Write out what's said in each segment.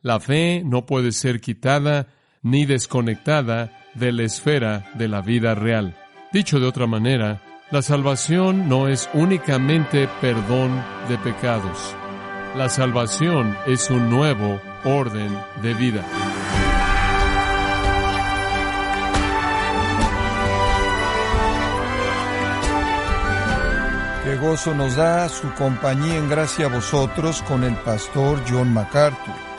La fe no puede ser quitada ni desconectada de la esfera de la vida real. Dicho de otra manera, la salvación no es únicamente perdón de pecados. La salvación es un nuevo orden de vida. Qué gozo nos da su compañía en gracia a vosotros con el pastor John MacArthur.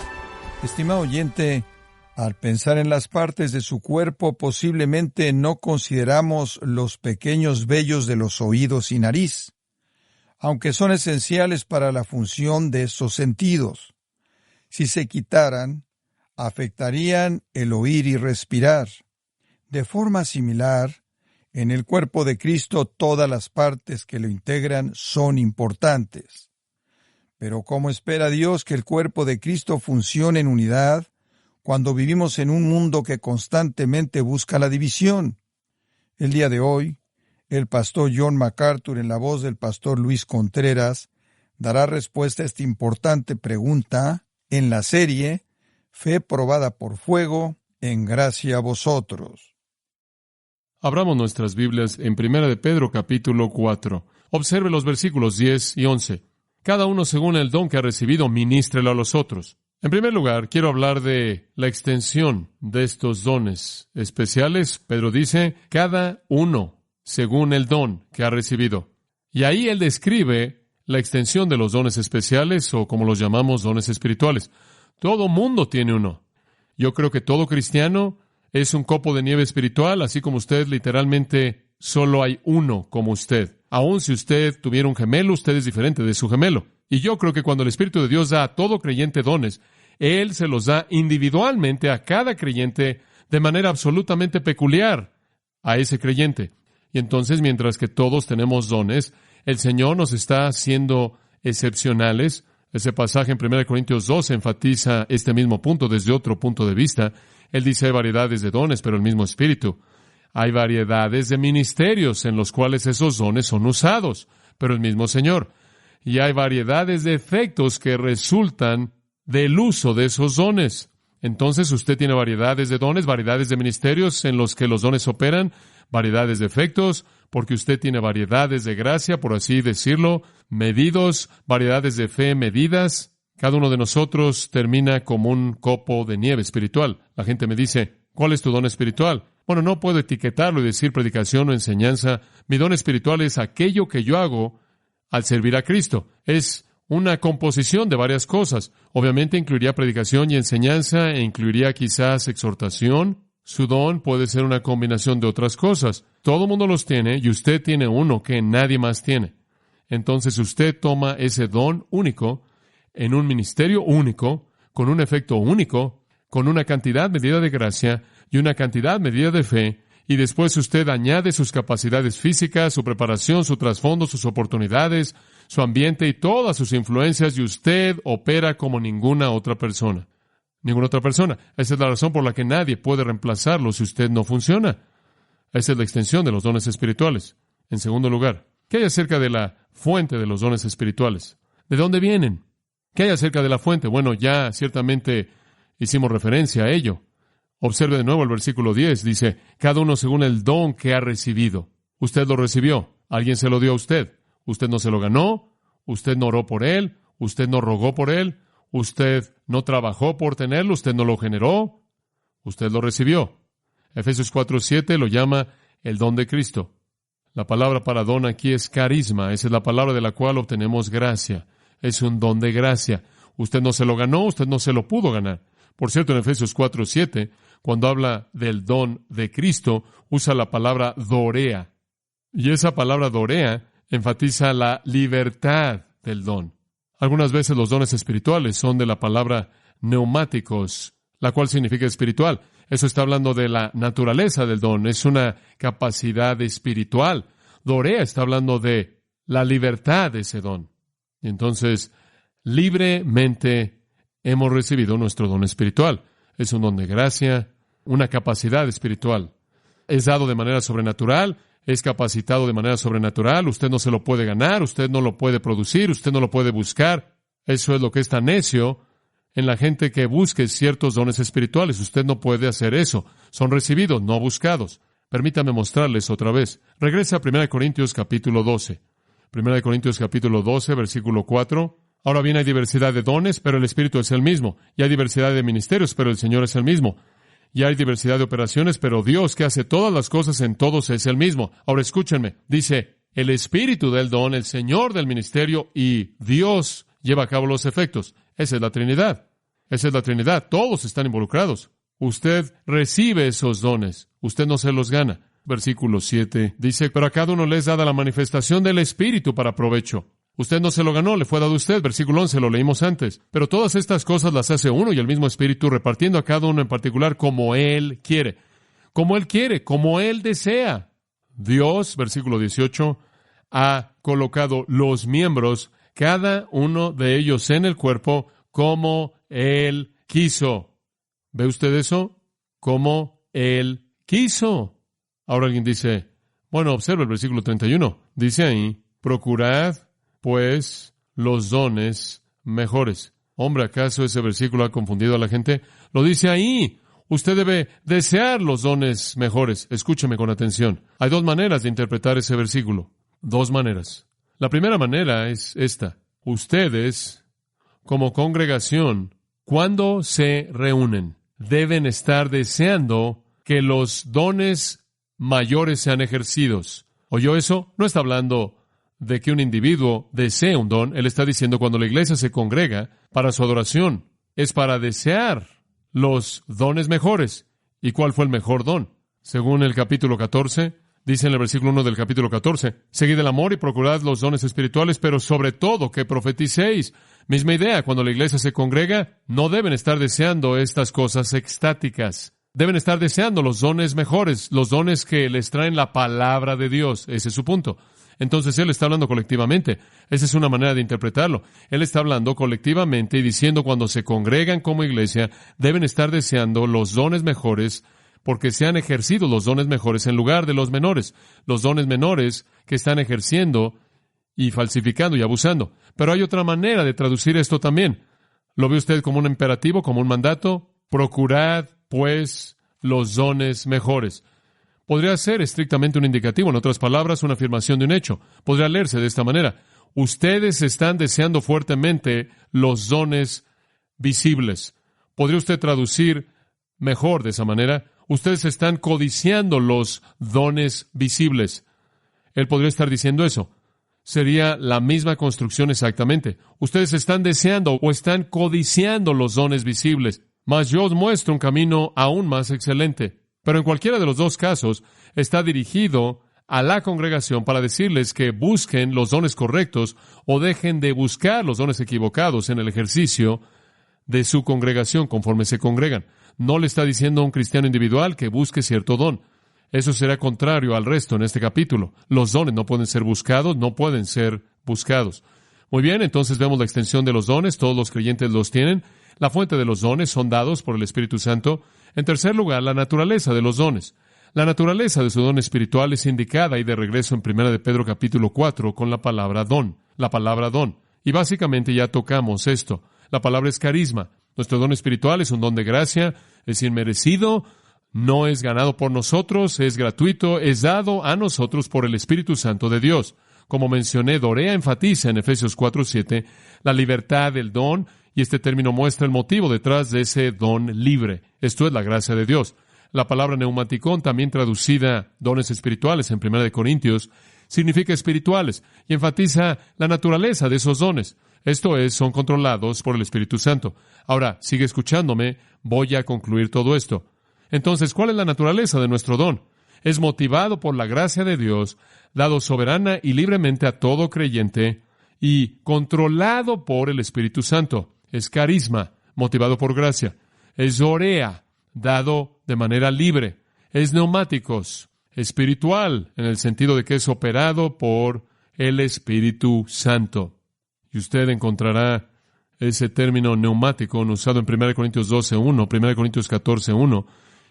Estimado oyente, al pensar en las partes de su cuerpo, posiblemente no consideramos los pequeños vellos de los oídos y nariz, aunque son esenciales para la función de esos sentidos. Si se quitaran, afectarían el oír y respirar. De forma similar, en el cuerpo de Cristo todas las partes que lo integran son importantes. Pero ¿cómo espera Dios que el cuerpo de Cristo funcione en unidad cuando vivimos en un mundo que constantemente busca la división? El día de hoy, el pastor John MacArthur, en la voz del pastor Luis Contreras, dará respuesta a esta importante pregunta en la serie Fe probada por fuego, en gracia a vosotros. Abramos nuestras Biblias en 1 de Pedro capítulo 4. Observe los versículos 10 y 11. Cada uno según el don que ha recibido, ministrelo a los otros. En primer lugar, quiero hablar de la extensión de estos dones especiales. Pedro dice, cada uno según el don que ha recibido. Y ahí él describe la extensión de los dones especiales, o como los llamamos, dones espirituales. Todo mundo tiene uno. Yo creo que todo cristiano es un copo de nieve espiritual, así como usted, literalmente solo hay uno como usted. Aun si usted tuviera un gemelo, usted es diferente de su gemelo. Y yo creo que cuando el Espíritu de Dios da a todo creyente dones, Él se los da individualmente a cada creyente de manera absolutamente peculiar a ese creyente. Y entonces, mientras que todos tenemos dones, el Señor nos está haciendo excepcionales. Ese pasaje en 1 Corintios 2 enfatiza este mismo punto desde otro punto de vista. Él dice, hay variedades de dones, pero el mismo Espíritu. Hay variedades de ministerios en los cuales esos dones son usados, pero el mismo Señor. Y hay variedades de efectos que resultan del uso de esos dones. Entonces usted tiene variedades de dones, variedades de ministerios en los que los dones operan, variedades de efectos, porque usted tiene variedades de gracia, por así decirlo, medidos, variedades de fe medidas. Cada uno de nosotros termina como un copo de nieve espiritual. La gente me dice, ¿cuál es tu don espiritual? Bueno, no puedo etiquetarlo y decir predicación o enseñanza. Mi don espiritual es aquello que yo hago al servir a Cristo. Es una composición de varias cosas. Obviamente incluiría predicación y enseñanza, e incluiría quizás exhortación. Su don puede ser una combinación de otras cosas. Todo mundo los tiene y usted tiene uno que nadie más tiene. Entonces usted toma ese don único en un ministerio único, con un efecto único, con una cantidad medida de gracia y una cantidad medida de fe, y después usted añade sus capacidades físicas, su preparación, su trasfondo, sus oportunidades, su ambiente y todas sus influencias, y usted opera como ninguna otra persona. Ninguna otra persona. Esa es la razón por la que nadie puede reemplazarlo si usted no funciona. Esa es la extensión de los dones espirituales. En segundo lugar, ¿qué hay acerca de la fuente de los dones espirituales? ¿De dónde vienen? ¿Qué hay acerca de la fuente? Bueno, ya ciertamente hicimos referencia a ello. Observe de nuevo el versículo 10. Dice, cada uno según el don que ha recibido. Usted lo recibió. Alguien se lo dio a usted. Usted no se lo ganó. Usted no oró por él. Usted no rogó por él. Usted no trabajó por tenerlo. Usted no lo generó. Usted lo recibió. Efesios 4:7 lo llama el don de Cristo. La palabra para don aquí es carisma. Esa es la palabra de la cual obtenemos gracia. Es un don de gracia. Usted no se lo ganó, usted no se lo pudo ganar. Por cierto, en Efesios 4:7, cuando habla del don de Cristo, usa la palabra dorea. Y esa palabra dorea enfatiza la libertad del don. Algunas veces los dones espirituales son de la palabra neumáticos, la cual significa espiritual. Eso está hablando de la naturaleza del don. Es una capacidad espiritual. Dorea está hablando de la libertad de ese don. Y entonces, libremente hemos recibido nuestro don espiritual. Es un don de gracia, una capacidad espiritual. Es dado de manera sobrenatural, es capacitado de manera sobrenatural. Usted no se lo puede ganar, usted no lo puede producir, usted no lo puede buscar. Eso es lo que es tan necio en la gente que busque ciertos dones espirituales. Usted no puede hacer eso. Son recibidos, no buscados. Permítame mostrarles otra vez. Regresa a 1 Corintios capítulo 12. 1 Corintios capítulo 12, versículo 4. Ahora bien, hay diversidad de dones, pero el Espíritu es el mismo. Y hay diversidad de ministerios, pero el Señor es el mismo. Y hay diversidad de operaciones, pero Dios, que hace todas las cosas en todos, es el mismo. Ahora escúchenme. Dice, el Espíritu del don, el Señor del ministerio y Dios lleva a cabo los efectos. Esa es la Trinidad. Esa es la Trinidad. Todos están involucrados. Usted recibe esos dones. Usted no se los gana. Versículo 7 dice, pero a cada uno le es dada la manifestación del Espíritu para provecho. Usted no se lo ganó, le fue dado a usted. Versículo 11, lo leímos antes. Pero todas estas cosas las hace uno y el mismo Espíritu, repartiendo a cada uno en particular como Él quiere. Como Él quiere, como Él desea. Dios, versículo 18, ha colocado los miembros, cada uno de ellos en el cuerpo, como Él quiso. ¿Ve usted eso? Como Él quiso. Ahora alguien dice, bueno, observe el versículo 31. Dice ahí, procurad pues los dones mejores. Hombre, ¿acaso ese versículo ha confundido a la gente? Lo dice ahí. Usted debe desear los dones mejores. Escúcheme con atención. Hay dos maneras de interpretar ese versículo. Dos maneras. La primera manera es esta. Ustedes, como congregación, cuando se reúnen, deben estar deseando que los dones mayores sean ejercidos. ¿Oyó eso? No está hablando de que un individuo desee un don. Él está diciendo cuando la iglesia se congrega para su adoración, es para desear los dones mejores. ¿Y cuál fue el mejor don? Según el capítulo 14, dice en el versículo 1 del capítulo 14, seguid el amor y procurad los dones espirituales, pero sobre todo que profeticéis. Misma idea, cuando la iglesia se congrega, no deben estar deseando estas cosas extáticas. Deben estar deseando los dones mejores, los dones que les traen la palabra de Dios. Ese es su punto. Entonces, Él está hablando colectivamente. Esa es una manera de interpretarlo. Él está hablando colectivamente y diciendo cuando se congregan como iglesia, deben estar deseando los dones mejores porque se han ejercido los dones mejores en lugar de los menores. Los dones menores que están ejerciendo y falsificando y abusando. Pero hay otra manera de traducir esto también. ¿Lo ve usted como un imperativo, como un mandato? Procurad, pues, los dones mejores. Podría ser estrictamente un indicativo, en otras palabras, una afirmación de un hecho. Podría leerse de esta manera. Ustedes están deseando fuertemente los dones visibles. ¿Podría usted traducir mejor de esa manera? Ustedes están codiciando los dones visibles. Él podría estar diciendo eso. Sería la misma construcción exactamente. Ustedes están deseando o están codiciando los dones visibles. Mas yo os muestro un camino aún más excelente. Pero en cualquiera de los dos casos, está dirigido a la congregación para decirles que busquen los dones correctos o dejen de buscar los dones equivocados en el ejercicio de su congregación conforme se congregan. No le está diciendo a un cristiano individual que busque cierto don. Eso será contrario al resto en este capítulo. Los dones no pueden ser buscados, no pueden ser buscados. Muy bien, entonces vemos la extensión de los dones. Todos los creyentes los tienen. La fuente de los dones son dados por el Espíritu Santo. En tercer lugar, la naturaleza de los dones. La naturaleza de su don espiritual es indicada y de regreso en 1 de Pedro capítulo 4 con la palabra don. La palabra don. Y básicamente ya tocamos esto. La palabra es carisma. Nuestro don espiritual es un don de gracia, es inmerecido, no es ganado por nosotros, es gratuito, es dado a nosotros por el Espíritu Santo de Dios. Como mencioné, Dorea enfatiza en Efesios 4:7 la libertad del don, y este término muestra el motivo detrás de ese don libre. Esto es la gracia de Dios. La palabra neumaticón, también traducida dones espirituales en 1 de Corintios, significa espirituales y enfatiza la naturaleza de esos dones. Esto es, son controlados por el Espíritu Santo. Ahora, sigue escuchándome, voy a concluir todo esto. Entonces, ¿cuál es la naturaleza de nuestro don? Es motivado por la gracia de Dios, dado soberana y libremente a todo creyente y controlado por el Espíritu Santo. Es carisma, motivado por gracia. Es dorea, dado de manera libre. Es neumáticos, espiritual, en el sentido de que es operado por el Espíritu Santo. Y usted encontrará ese término neumático usado en 1 Corintios 12:1, 1 Corintios 14:1,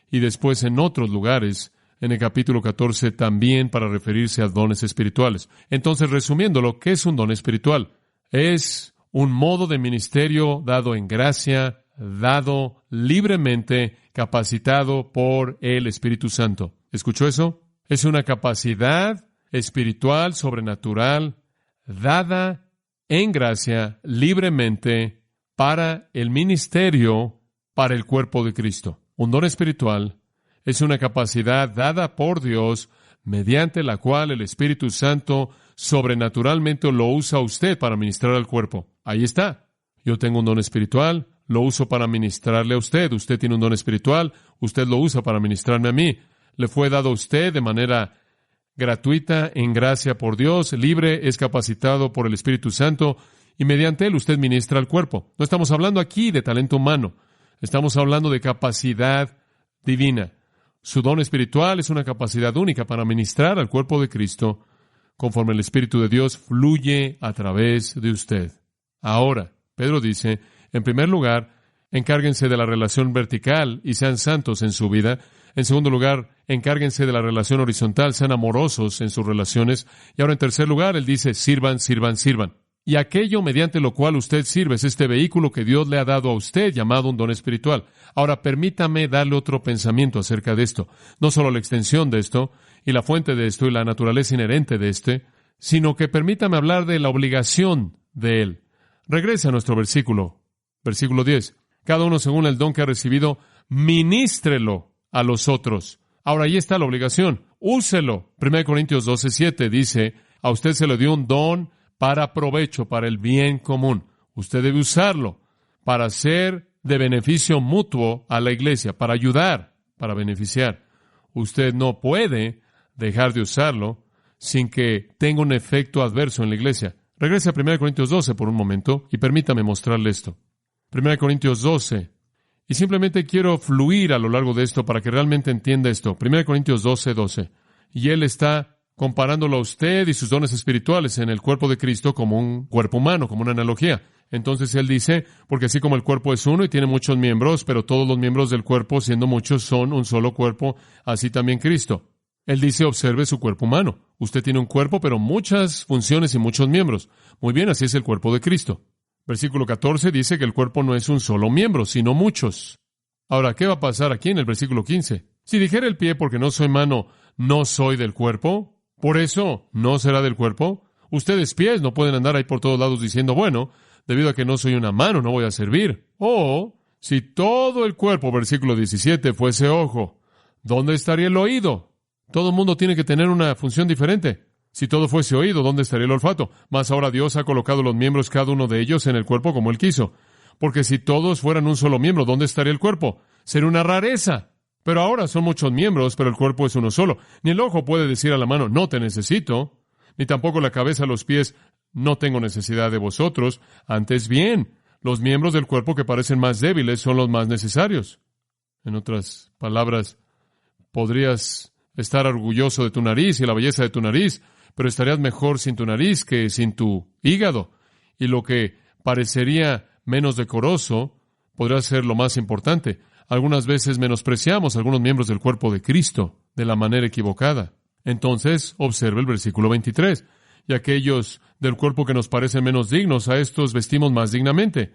y después en otros lugares, en el capítulo 14, también para referirse a dones espirituales. Entonces, resumiéndolo, ¿qué es un don espiritual? Es un modo de ministerio dado en gracia, dado libremente, capacitado por el Espíritu Santo. ¿Escuchó eso? Es una capacidad espiritual, sobrenatural, dada en gracia, libremente, para el ministerio, para el cuerpo de Cristo. Un don espiritual es una capacidad dada por Dios, mediante la cual el Espíritu Santo sobrenaturalmente lo usa a usted para ministrar al cuerpo. Ahí está. Yo tengo un don espiritual, lo uso para ministrarle a usted. Usted tiene un don espiritual, usted lo usa para ministrarme a mí. Le fue dado a usted de manera gratuita, en gracia por Dios, libre, es capacitado por el Espíritu Santo, y mediante él usted ministra al cuerpo. No estamos hablando aquí de talento humano, estamos hablando de capacidad divina. Su don espiritual es una capacidad única para ministrar al cuerpo de Cristo, conforme el Espíritu de Dios fluye a través de usted. Ahora, Pedro dice, en primer lugar, encárguense de la relación vertical y sean santos en su vida. En segundo lugar, encárguense de la relación horizontal, sean amorosos en sus relaciones. Y ahora, en tercer lugar, él dice, sirvan, sirvan, sirvan. Y aquello mediante lo cual usted sirve es este vehículo que Dios le ha dado a usted, llamado un don espiritual. Ahora, permítame darle otro pensamiento acerca de esto. No solo la extensión de esto, y la fuente de esto, y la naturaleza inherente de sino que permítame hablar de la obligación de él. Regrese a nuestro versículo 10. Cada uno según el don que ha recibido, ministrelo a los otros. Ahora, ahí está la obligación. Úselo. 1 Corintios 12:7 dice, a usted se le dio un don para provecho, para el bien común. Usted debe usarlo para ser de beneficio mutuo a la iglesia, para ayudar, para beneficiar. Usted no puede dejar de usarlo sin que tenga un efecto adverso en la iglesia. Regrese a 1 Corintios 12 por un momento y permítame mostrarle esto. 1 Corintios 12. Y simplemente quiero fluir a lo largo de esto para que realmente entienda esto. 1 Corintios 12:12. Y él está comparándolo a usted y sus dones espirituales en el cuerpo de Cristo como un cuerpo humano, como una analogía. Entonces él dice, porque así como el cuerpo es uno y tiene muchos miembros, pero todos los miembros del cuerpo, siendo muchos, son un solo cuerpo, así también Cristo. Él dice, observe su cuerpo humano. Usted tiene un cuerpo, pero muchas funciones y muchos miembros. Muy bien, así es el cuerpo de Cristo. Versículo 14 dice que el cuerpo no es un solo miembro, sino muchos. Ahora, ¿qué va a pasar aquí en el versículo 15? Si dijera el pie, porque no soy mano, no soy del cuerpo, por eso no será del cuerpo. Ustedes pies no pueden andar ahí por todos lados diciendo, bueno, debido a que no soy una mano, no voy a servir. O, si todo el cuerpo, versículo 17, fuese ojo, ¿dónde estaría el oído? Todo el mundo tiene que tener una función diferente. Si todo fuese oído, ¿dónde estaría el olfato? Mas ahora Dios ha colocado los miembros, cada uno de ellos, en el cuerpo como Él quiso. Porque si todos fueran un solo miembro, ¿dónde estaría el cuerpo? Sería una rareza. Pero ahora son muchos miembros, pero el cuerpo es uno solo. Ni el ojo puede decir a la mano, no te necesito. Ni tampoco la cabeza a los pies, no tengo necesidad de vosotros. Antes bien, los miembros del cuerpo que parecen más débiles son los más necesarios. En otras palabras, podrías estar orgulloso de tu nariz y la belleza de tu nariz, pero estarías mejor sin tu nariz que sin tu hígado. Y lo que parecería menos decoroso podría ser lo más importante. Algunas veces menospreciamos a algunos miembros del cuerpo de Cristo de la manera equivocada. Entonces, observe el versículo 23. Y aquellos del cuerpo que nos parecen menos dignos, a estos vestimos más dignamente.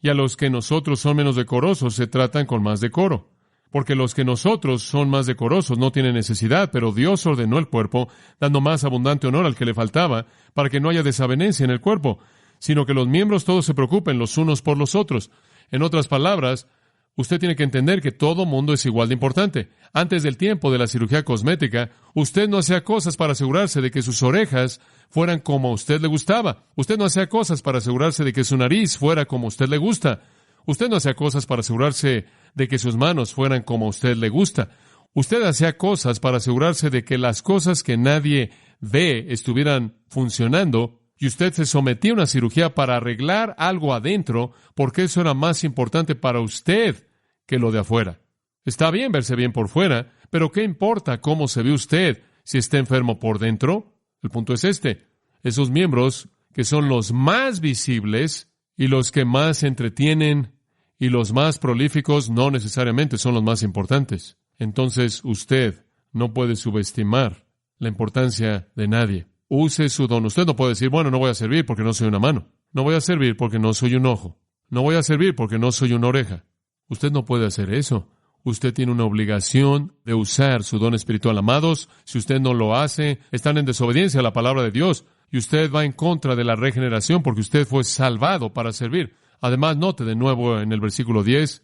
Y a los que nosotros son menos decorosos, se tratan con más decoro. Porque los que nosotros son más decorosos no tienen necesidad, pero Dios ordenó el cuerpo, dando más abundante honor al que le faltaba, para que no haya desavenencia en el cuerpo, sino que los miembros todos se preocupen los unos por los otros. En otras palabras, usted tiene que entender que todo mundo es igual de importante. Antes del tiempo de la cirugía cosmética, usted no hacía cosas para asegurarse de que sus orejas fueran como a usted le gustaba. Usted no hacía cosas para asegurarse de que su nariz fuera como a usted le gusta. Usted no hacía cosas para asegurarse de que sus manos fueran como a usted le gusta. Usted hacía cosas para asegurarse de que las cosas que nadie ve estuvieran funcionando, y usted se sometía a una cirugía para arreglar algo adentro, porque eso era más importante para usted que lo de afuera. Está bien verse bien por fuera, pero ¿qué importa cómo se ve usted si está enfermo por dentro? El punto es este. Esos miembros que son los más visibles y los que más se entretienen y los más prolíficos no necesariamente son los más importantes. Entonces usted no puede subestimar la importancia de nadie. Use su don. Usted no puede decir, bueno, no voy a servir porque no soy una mano. No voy a servir porque no soy un ojo. No voy a servir porque no soy una oreja. Usted no puede hacer eso. Usted tiene una obligación de usar su don espiritual. Amados, si usted no lo hace, están en desobediencia a la palabra de Dios y usted va en contra de la regeneración porque usted fue salvado para servir. Además, note de nuevo en el versículo 10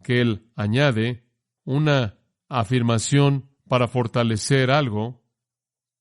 que él añade una afirmación para fortalecer algo.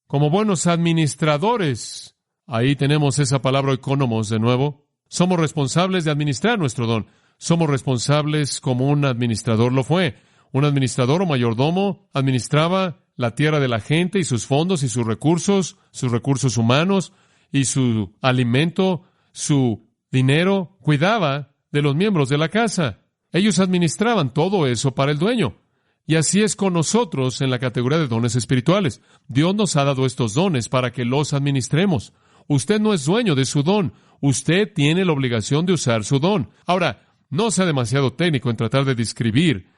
Como buenos administradores, ahí tenemos esa palabra oikonomos de nuevo. Somos responsables de administrar nuestro don. Somos responsables como un administrador lo fue. Un administrador o mayordomo administraba la tierra de la gente y sus fondos y sus recursos humanos y su alimento, su dinero. Cuidaba de los miembros de la casa. Ellos administraban todo eso para el dueño. Y así es con nosotros en la categoría de dones espirituales. Dios nos ha dado estos dones para que los administremos. Usted no es dueño de su don. Usted tiene la obligación de usar su don. Ahora, no sea demasiado técnico en tratar de describir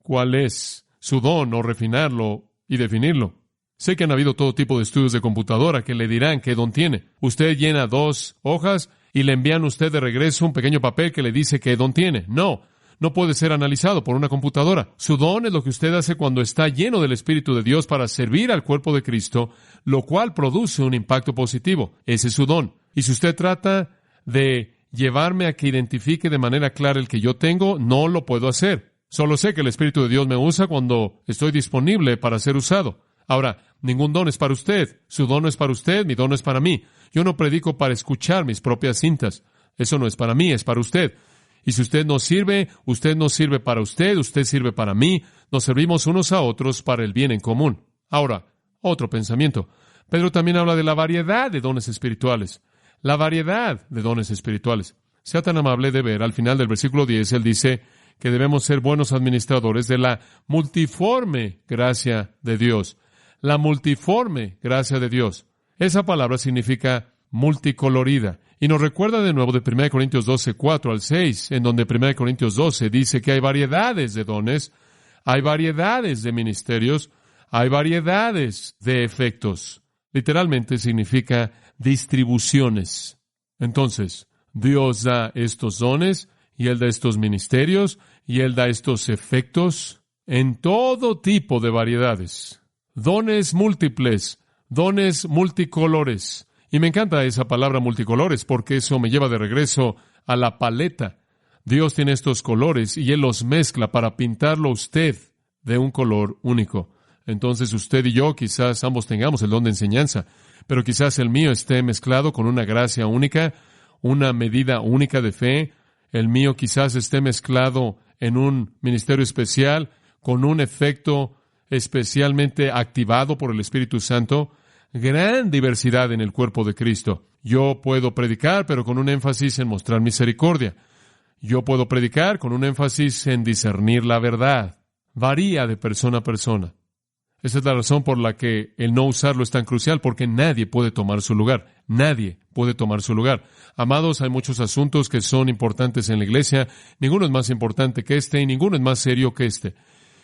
cuál es su don o refinarlo y definirlo. Sé que han habido todo tipo de estudios de computadora que le dirán qué don tiene. Usted llena 2 hojas y le envían a usted de regreso un pequeño papel que le dice qué don tiene. No puede ser analizado por una computadora. Su don es lo que usted hace cuando está lleno del Espíritu de Dios para servir al cuerpo de Cristo, lo cual produce un impacto positivo. Ese es su don. Y si usted trata de llevarme a que identifique de manera clara el que yo tengo, no lo puedo hacer. Solo sé que el Espíritu de Dios me usa cuando estoy disponible para ser usado. Ahora, ningún don es para usted. Su don no es para usted, mi don no es para mí. Yo no predico para escuchar mis propias cintas. Eso no es para mí, es para usted. Y si usted no sirve para usted sirve para mí. Nos servimos unos a otros para el bien en común. Ahora, otro pensamiento. Pedro también habla de la variedad de dones espirituales. La variedad de dones espirituales. Sea tan amable de ver, al final del versículo 10, él dice que debemos ser buenos administradores de la multiforme gracia de Dios. La multiforme gracia de Dios. Esa palabra significa multicolorida. Y nos recuerda de nuevo de 1 Corintios 12, 4 al 6, en donde 1 Corintios 12 dice que hay variedades de dones, hay variedades de ministerios, hay variedades de efectos. Literalmente significa distribuciones. Entonces, Dios da estos dones, y Él da estos ministerios, y Él da estos efectos en todo tipo de variedades. Dones múltiples, dones multicolores. Y me encanta esa palabra multicolores porque eso me lleva de regreso a la paleta. Dios tiene estos colores y Él los mezcla para pintarlo a usted de un color único. Entonces usted y yo quizás ambos tengamos el don de enseñanza, pero quizás el mío esté mezclado con una gracia única, una medida única de fe. El mío quizás esté mezclado en un ministerio especial, con un efecto especialmente activado por el Espíritu Santo. Gran diversidad en el cuerpo de Cristo. Yo puedo predicar, pero con un énfasis en mostrar misericordia. Yo puedo predicar con un énfasis en discernir la verdad. Varía de persona a persona. Esa es la razón por la que el no usarlo es tan crucial, porque nadie puede tomar su lugar. Nadie puede tomar su lugar. Amados, hay muchos asuntos que son importantes en la iglesia. Ninguno es más importante que este y ninguno es más serio que este.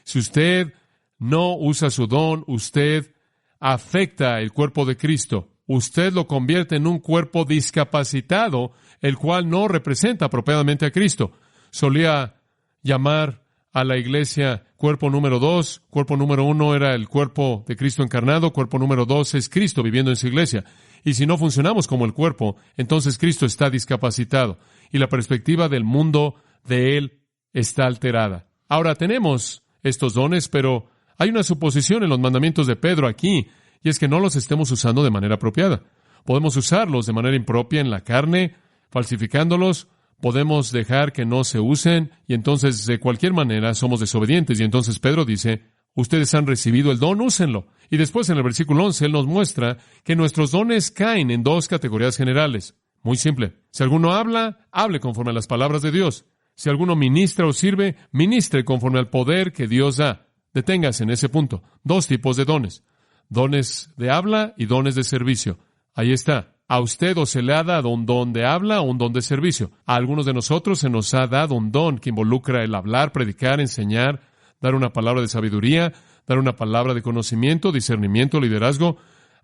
Si usted no usa su don, usted afecta el cuerpo de Cristo. Usted lo convierte en un cuerpo discapacitado, el cual no representa apropiadamente a Cristo. Solía llamar a la iglesia cuerpo número 2. Cuerpo número 1 era el cuerpo de Cristo encarnado. Cuerpo número 2 es Cristo viviendo en su iglesia. Y si no funcionamos como el cuerpo, entonces Cristo está discapacitado. Y la perspectiva del mundo de Él está alterada. Ahora tenemos estos dones, pero hay una suposición en los mandamientos de Pedro aquí, y es que no los estemos usando de manera apropiada. Podemos usarlos de manera impropia en la carne, falsificándolos. Podemos dejar que no se usen, y entonces de cualquier manera somos desobedientes. Y entonces Pedro dice, ustedes han recibido el don, úsenlo. Y después en el versículo 11 él nos muestra que nuestros dones caen en 2 categorías generales. Muy simple. Si alguno habla, hable conforme a las palabras de Dios. Si alguno ministra o sirve, ministre conforme al poder que Dios da. Deténgase en ese punto. 2 tipos de dones. Dones de habla y dones de servicio. Ahí está. A usted o se le ha dado un don de habla o un don de servicio. A algunos de nosotros se nos ha dado un don que involucra el hablar, predicar, enseñar, dar una palabra de sabiduría, dar una palabra de conocimiento, discernimiento, liderazgo.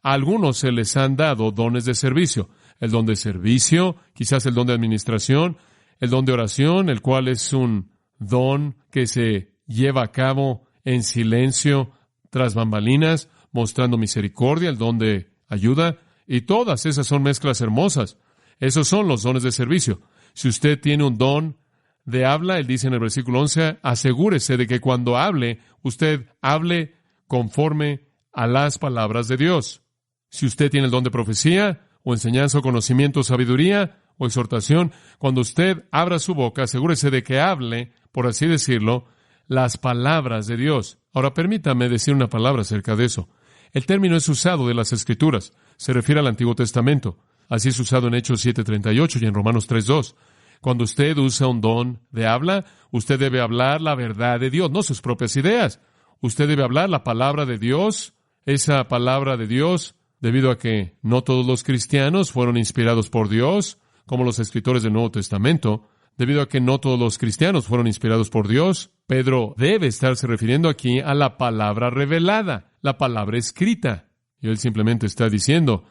A algunos se les han dado dones de servicio. El don de servicio, quizás el don de administración, el don de oración, el cual es un don que se lleva a cabo en silencio, tras bambalinas, mostrando misericordia, el don de ayuda, y todas esas son mezclas hermosas. Esos son los dones de servicio. Si usted tiene un don de habla, él dice en el versículo 11, asegúrese de que cuando hable, usted hable conforme a las palabras de Dios. Si usted tiene el don de profecía, o enseñanza, o conocimiento, o sabiduría, o exhortación, cuando usted abra su boca, asegúrese de que hable, por así decirlo, las palabras de Dios. Ahora, permítame decir una palabra acerca de eso. El término es usado de las Escrituras. Se refiere al Antiguo Testamento. Así es usado en Hechos 7:38 y en Romanos 3:2. Cuando usted usa un don de habla, usted debe hablar la verdad de Dios, no sus propias ideas. Usted debe hablar la palabra de Dios, esa palabra de Dios, debido a que no todos los cristianos fueron inspirados por Dios, como los escritores del Nuevo Testamento. Debido a que no todos los cristianos fueron inspirados por Dios, Pedro debe estarse refiriendo aquí a la palabra revelada, la palabra escrita. Y él simplemente está diciendo,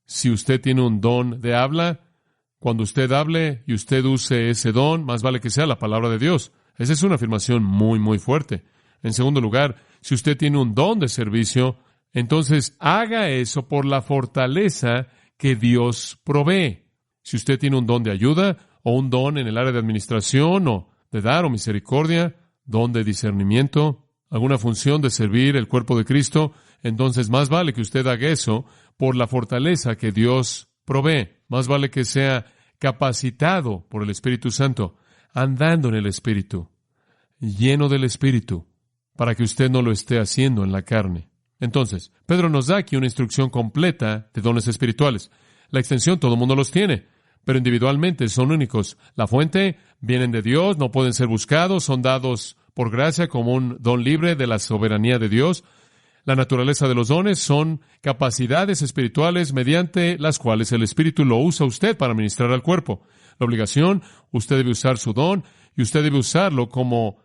si usted tiene un don de habla, cuando usted hable y usted use ese don, más vale que sea la palabra de Dios. Esa es una afirmación muy, muy fuerte. En segundo lugar, si usted tiene un don de servicio, entonces haga eso por la fortaleza que Dios provee. Si usted tiene un don de ayuda, o un don en el área de administración, o de dar, o misericordia, don de discernimiento, alguna función de servir el cuerpo de Cristo, entonces más vale que usted haga eso por la fortaleza que Dios provee. Más vale que sea capacitado por el Espíritu Santo, andando en el Espíritu, lleno del Espíritu, para que usted no lo esté haciendo en la carne. Entonces, Pedro nos da aquí una instrucción completa de dones espirituales. La extensión todo el mundo los tiene, pero individualmente son únicos. La fuente vienen de Dios, no pueden ser buscados, son dados por gracia como un don libre de la soberanía de Dios. La naturaleza de los dones son capacidades espirituales mediante las cuales el Espíritu lo usa usted para ministrar al cuerpo. La obligación, usted debe usar su don y usted debe usarlo como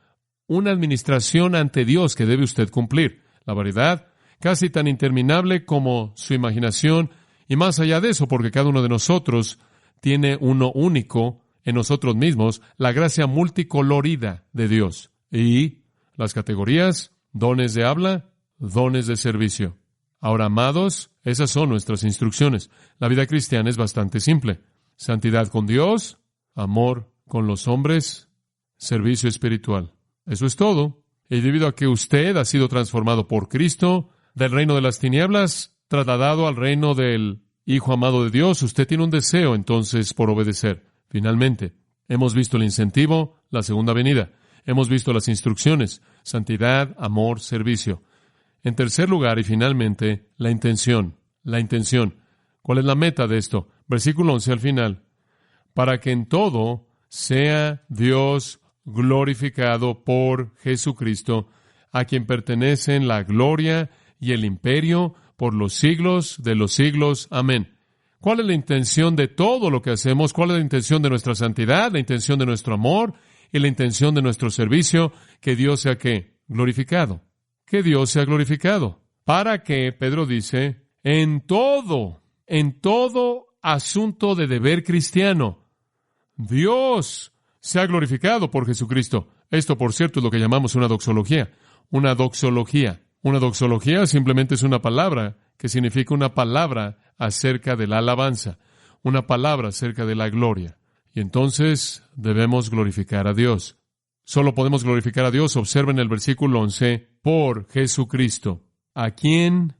una administración ante Dios que debe usted cumplir. La variedad, casi tan interminable como su imaginación, y más allá de eso, porque cada uno de nosotros tiene uno único en nosotros mismos, la gracia multicolorida de Dios. Y las categorías, dones de habla, dones de servicio. Ahora, amados, esas son nuestras instrucciones. La vida cristiana es bastante simple. Santidad con Dios, amor con los hombres, servicio espiritual. Eso es todo. Y debido a que usted ha sido transformado por Cristo, del reino de las tinieblas, trasladado al reino del Hijo amado de Dios, usted tiene un deseo entonces por obedecer. Finalmente, hemos visto el incentivo, la segunda venida. Hemos visto las instrucciones, santidad, amor, servicio. En tercer lugar y finalmente, la intención. La intención. ¿Cuál es la meta de esto? Versículo 11 al final. Para que en todo sea Dios glorificado por Jesucristo, a quien pertenecen la gloria y el imperio por los siglos de los siglos. Amén. ¿Cuál es la intención de todo lo que hacemos? ¿Cuál es la intención de nuestra santidad? La intención de nuestro amor y la intención de nuestro servicio. Que Dios sea ¿qué? Glorificado. Que Dios sea glorificado. Para que, Pedro dice, en todo asunto de deber cristiano, Dios sea glorificado por Jesucristo. Esto, por cierto, es lo que llamamos una doxología. Una doxología. Una doxología simplemente es una palabra que significa una palabra acerca de la alabanza, una palabra acerca de la gloria. Y entonces debemos glorificar a Dios. Solo podemos glorificar a Dios, observen el versículo 11, por Jesucristo, a quien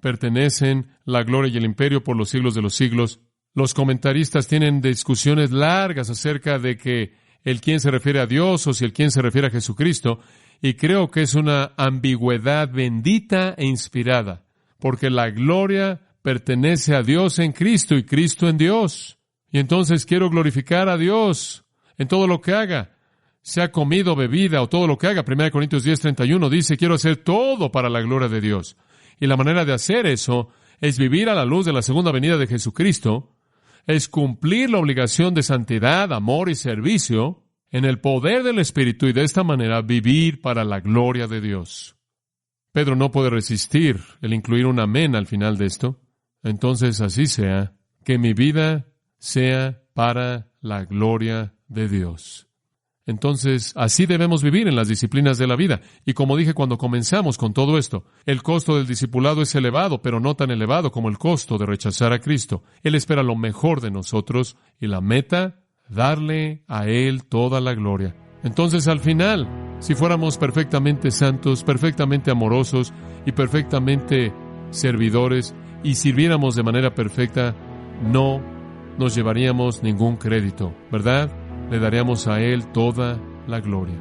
pertenecen la gloria y el imperio por los siglos de los siglos. Los comentaristas tienen discusiones largas acerca de que el quién se refiere a Dios o si el quién se refiere a Jesucristo, y creo que es una ambigüedad bendita e inspirada, porque la gloria pertenece a Dios en Cristo y Cristo en Dios. Y entonces quiero glorificar a Dios en todo lo que haga, sea comida o bebida o todo lo que haga. 1 Corintios 10:31 dice, quiero hacer todo para la gloria de Dios. Y la manera de hacer eso es vivir a la luz de la segunda venida de Jesucristo, es cumplir la obligación de santidad, amor y servicio en el poder del Espíritu y de esta manera vivir para la gloria de Dios. Pedro no puede resistir el incluir un amén al final de esto. Entonces así sea, que mi vida sea para la gloria de Dios. Entonces, así debemos vivir en las disciplinas de la vida. Y como dije cuando comenzamos con todo esto, el costo del discipulado es elevado, pero no tan elevado como el costo de rechazar a Cristo. Él espera lo mejor de nosotros y la meta, darle a Él toda la gloria. Entonces, al final, si fuéramos perfectamente santos, perfectamente amorosos y perfectamente servidores y sirviéramos de manera perfecta, no nos llevaríamos ningún crédito, ¿verdad? Le daríamos a Él toda la gloria.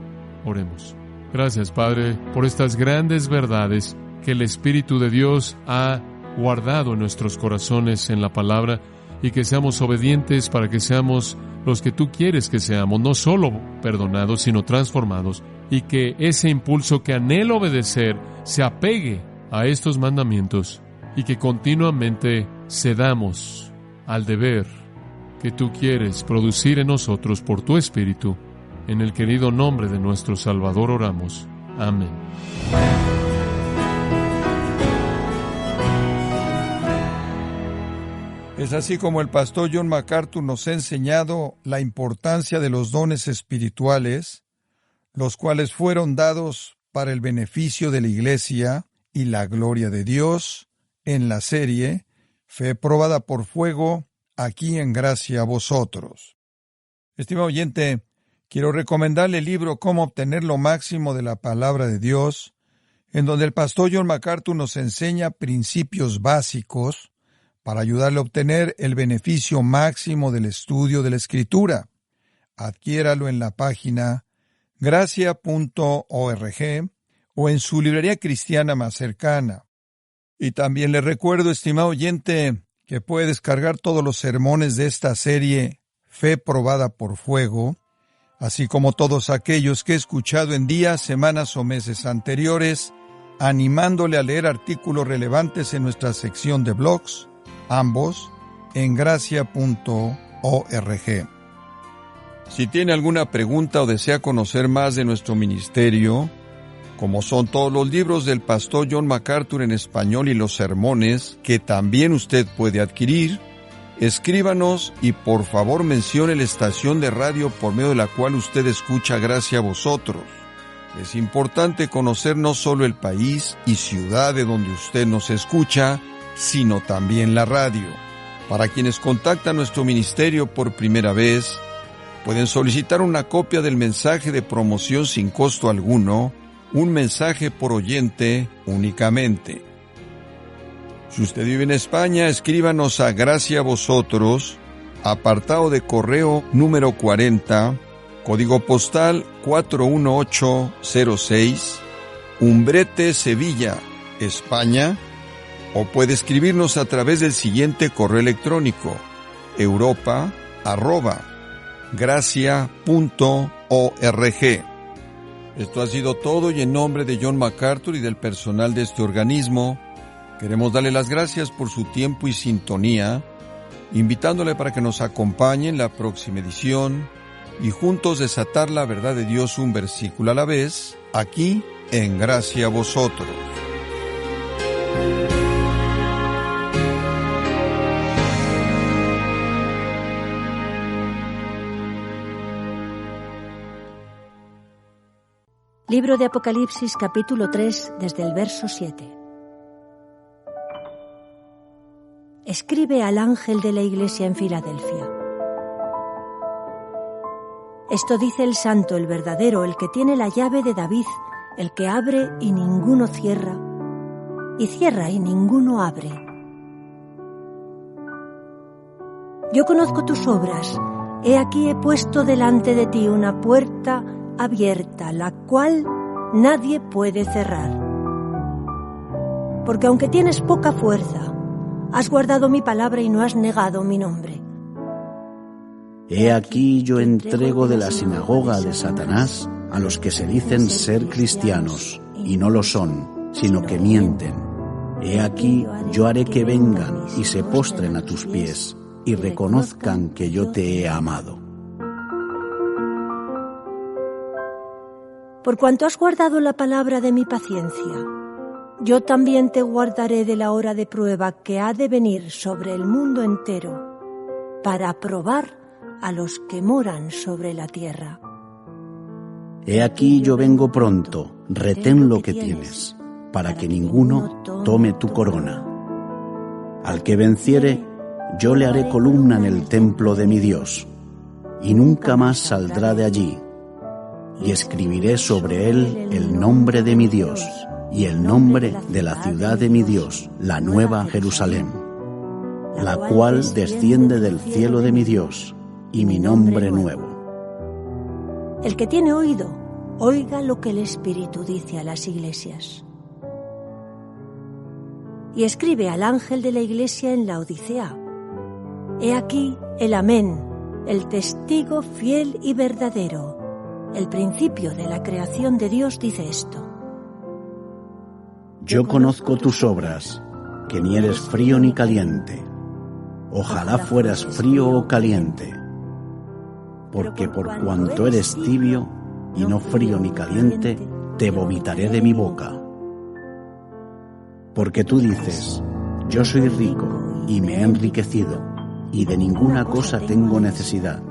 Oremos. Gracias, Padre, por estas grandes verdades que el Espíritu de Dios ha guardado en nuestros corazones en la palabra y que seamos obedientes para que seamos los que tú quieres que seamos, no solo perdonados, sino transformados, y que ese impulso que anhela obedecer se apegue a estos mandamientos y que continuamente cedamos al deber que tú quieres producir en nosotros por tu Espíritu. En el querido nombre de nuestro Salvador oramos. Amén. Es así como el pastor John MacArthur nos ha enseñado la importancia de los dones espirituales, los cuales fueron dados para el beneficio de la Iglesia y la gloria de Dios, en la serie Fe probada por fuego, aquí en gracia a vosotros. Estimado oyente, quiero recomendarle el libro Cómo obtener lo máximo de la palabra de Dios, en donde el pastor John MacArthur nos enseña principios básicos para ayudarle a obtener el beneficio máximo del estudio de la Escritura. Adquiéralo en la página gracia.org o en su librería cristiana más cercana. Y también le recuerdo, estimado oyente, que puede descargar todos los sermones de esta serie Fe probada por fuego, así como todos aquellos que he escuchado en días, semanas o meses anteriores, animándole a leer artículos relevantes en nuestra sección de blogs, ambos en gracia.org. Si tiene alguna pregunta o desea conocer más de nuestro ministerio, como son todos los libros del pastor John MacArthur en español y los sermones que también usted puede adquirir, escríbanos y por favor mencione la estación de radio por medio de la cual usted escucha Gracia a vosotros. Es importante conocer no solo el país y ciudad de donde usted nos escucha, sino también la radio. Para quienes contactan nuestro ministerio por primera vez, pueden solicitar una copia del mensaje de promoción sin costo alguno, un mensaje por oyente únicamente. Si usted vive en España, escríbanos a Gracia a vosotros, apartado de correo número 40, código postal 41806, Umbrete, Sevilla, España, o puede escribirnos a través del siguiente correo electrónico, europa@gracia.org. Esto ha sido todo y en nombre de John MacArthur y del personal de este organismo, queremos darle las gracias por su tiempo y sintonía, invitándole para que nos acompañe en la próxima edición y juntos desatar la verdad de Dios un versículo a la vez, aquí en Gracia a vosotros. Libro de Apocalipsis, capítulo 3, desde el verso 7. Escribe al ángel de la iglesia en Filadelfia. Esto dice el santo, el verdadero, el que tiene la llave de David, el que abre y ninguno cierra, y cierra y ninguno abre. Yo conozco tus obras. He aquí he puesto delante de ti una puerta abierta, la cual nadie puede cerrar. Porque aunque tienes poca fuerza, has guardado mi palabra y no has negado mi nombre. He aquí yo entrego de la sinagoga de Satanás a los que se dicen ser cristianos, y no lo son, sino que mienten. He aquí yo haré que vengan y se postren a tus pies, y reconozcan que yo te he amado. Por cuanto has guardado la palabra de mi paciencia, yo también te guardaré de la hora de prueba que ha de venir sobre el mundo entero, para probar a los que moran sobre la tierra. He aquí yo vengo pronto, retén lo que tienes, para que ninguno tome tu corona. Al que venciere, yo le haré columna en el templo de mi Dios, y nunca más saldrá de allí. Y escribiré sobre él el nombre de mi Dios, y el nombre de la ciudad de mi Dios, la nueva Jerusalén, la cual desciende del cielo de mi Dios, y mi nombre nuevo. El que tiene oído, oiga lo que el Espíritu dice a las iglesias. Y escribe al ángel de la iglesia en Laodicea: He aquí el Amén, el testigo fiel y verdadero, el principio de la creación de Dios, dice esto: Yo conozco tus obras, que ni eres frío ni caliente. Ojalá fueras frío o caliente, porque por cuanto eres tibio y no frío ni caliente, te vomitaré de mi boca. Porque tú dices: yo soy rico y me he enriquecido, y de ninguna cosa tengo necesidad.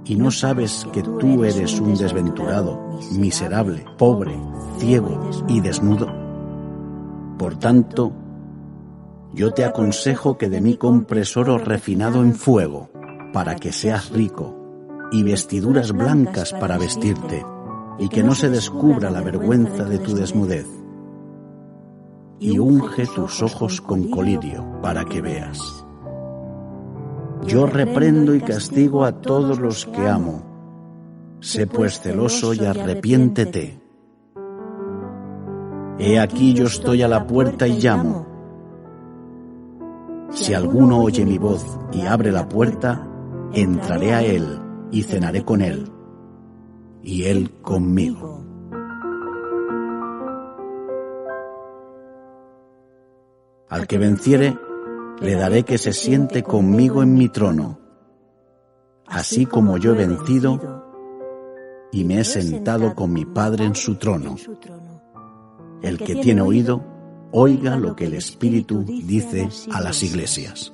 Y no sabes que tú eres un desventurado, miserable, pobre, ciego y desnudo. Por tanto, yo te aconsejo que de mí compres oro refinado en fuego, para que seas rico, y vestiduras blancas para vestirte, y que no se descubra la vergüenza de tu desnudez. Y unge tus ojos con colirio, para que veas. Yo reprendo y castigo a todos los que amo. Sé pues celoso y arrepiéntete. He aquí yo estoy a la puerta y llamo. Si alguno oye mi voz y abre la puerta, entraré a él y cenaré con él, y él conmigo. Al que venciere, le daré que se siente conmigo en mi trono, así como yo he vencido y me he sentado con mi Padre en su trono. El que tiene oído, oiga lo que el Espíritu dice a las iglesias.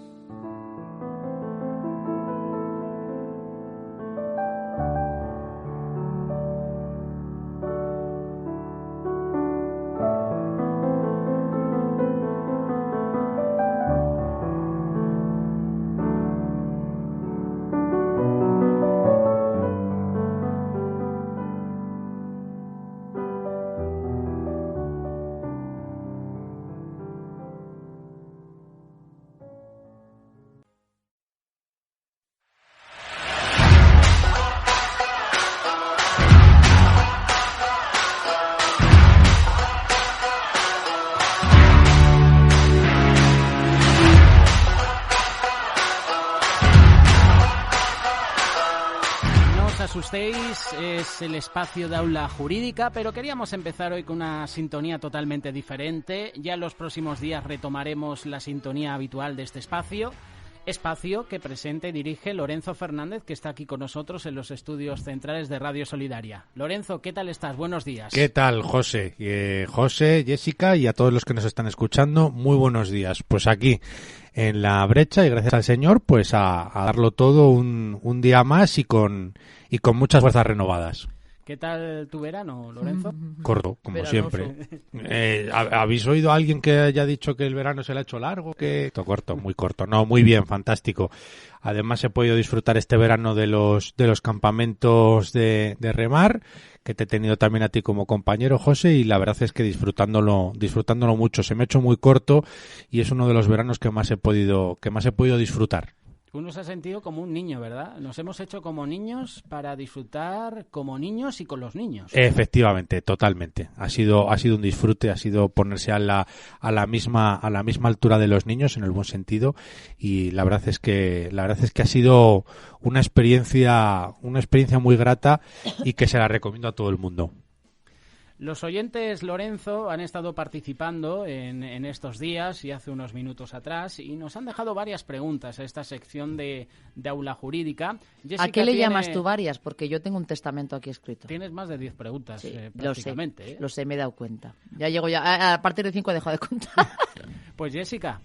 Asustéis, es el espacio de Aula Jurídica, pero queríamos empezar hoy con una sintonía totalmente diferente. Ya en los próximos días retomaremos la sintonía habitual de este espacio que presenta y dirige Lorenzo Fernández, que está aquí con nosotros en los estudios centrales de Radio Solidaria. Lorenzo, ¿qué tal estás? Buenos días. ¿Qué tal, José? José, Jessica y a todos los que nos están escuchando, muy buenos días. Pues aquí en la brecha y gracias al Señor, pues a darlo todo un día más y con muchas fuerzas renovadas. ¿Qué tal tu verano, Lorenzo? Corto, como Veranoso. Siempre. ¿Habéis oído a alguien que haya dicho que el verano se le ha hecho largo? Corto, muy corto. No, muy bien, fantástico. Además he podido disfrutar este verano de los campamentos de remar, que te he tenido también a ti como compañero, José, y la verdad es que disfrutándolo mucho. Se me ha hecho muy corto y es uno de los veranos que más he podido disfrutar. Uno se ha sentido como un niño, ¿verdad? Nos hemos hecho como niños para disfrutar como niños y con los niños. Efectivamente, totalmente. Ha sido un disfrute, ha sido ponerse a la misma altura de los niños en el buen sentido, y la verdad es que ha sido una experiencia muy grata y que se la recomiendo a todo el mundo. Los oyentes, Lorenzo, han estado participando en estos días y hace unos minutos atrás y nos han dejado varias preguntas a esta sección de Aula Jurídica. Jessica, ¿a qué le llamas tú varias? Porque yo tengo un testamento aquí escrito. Tienes más de 10 preguntas, sí, prácticamente. Lo sé, me he dado cuenta. Ya llego ya, a partir de 5 he dejado de contar. Pues Jessica,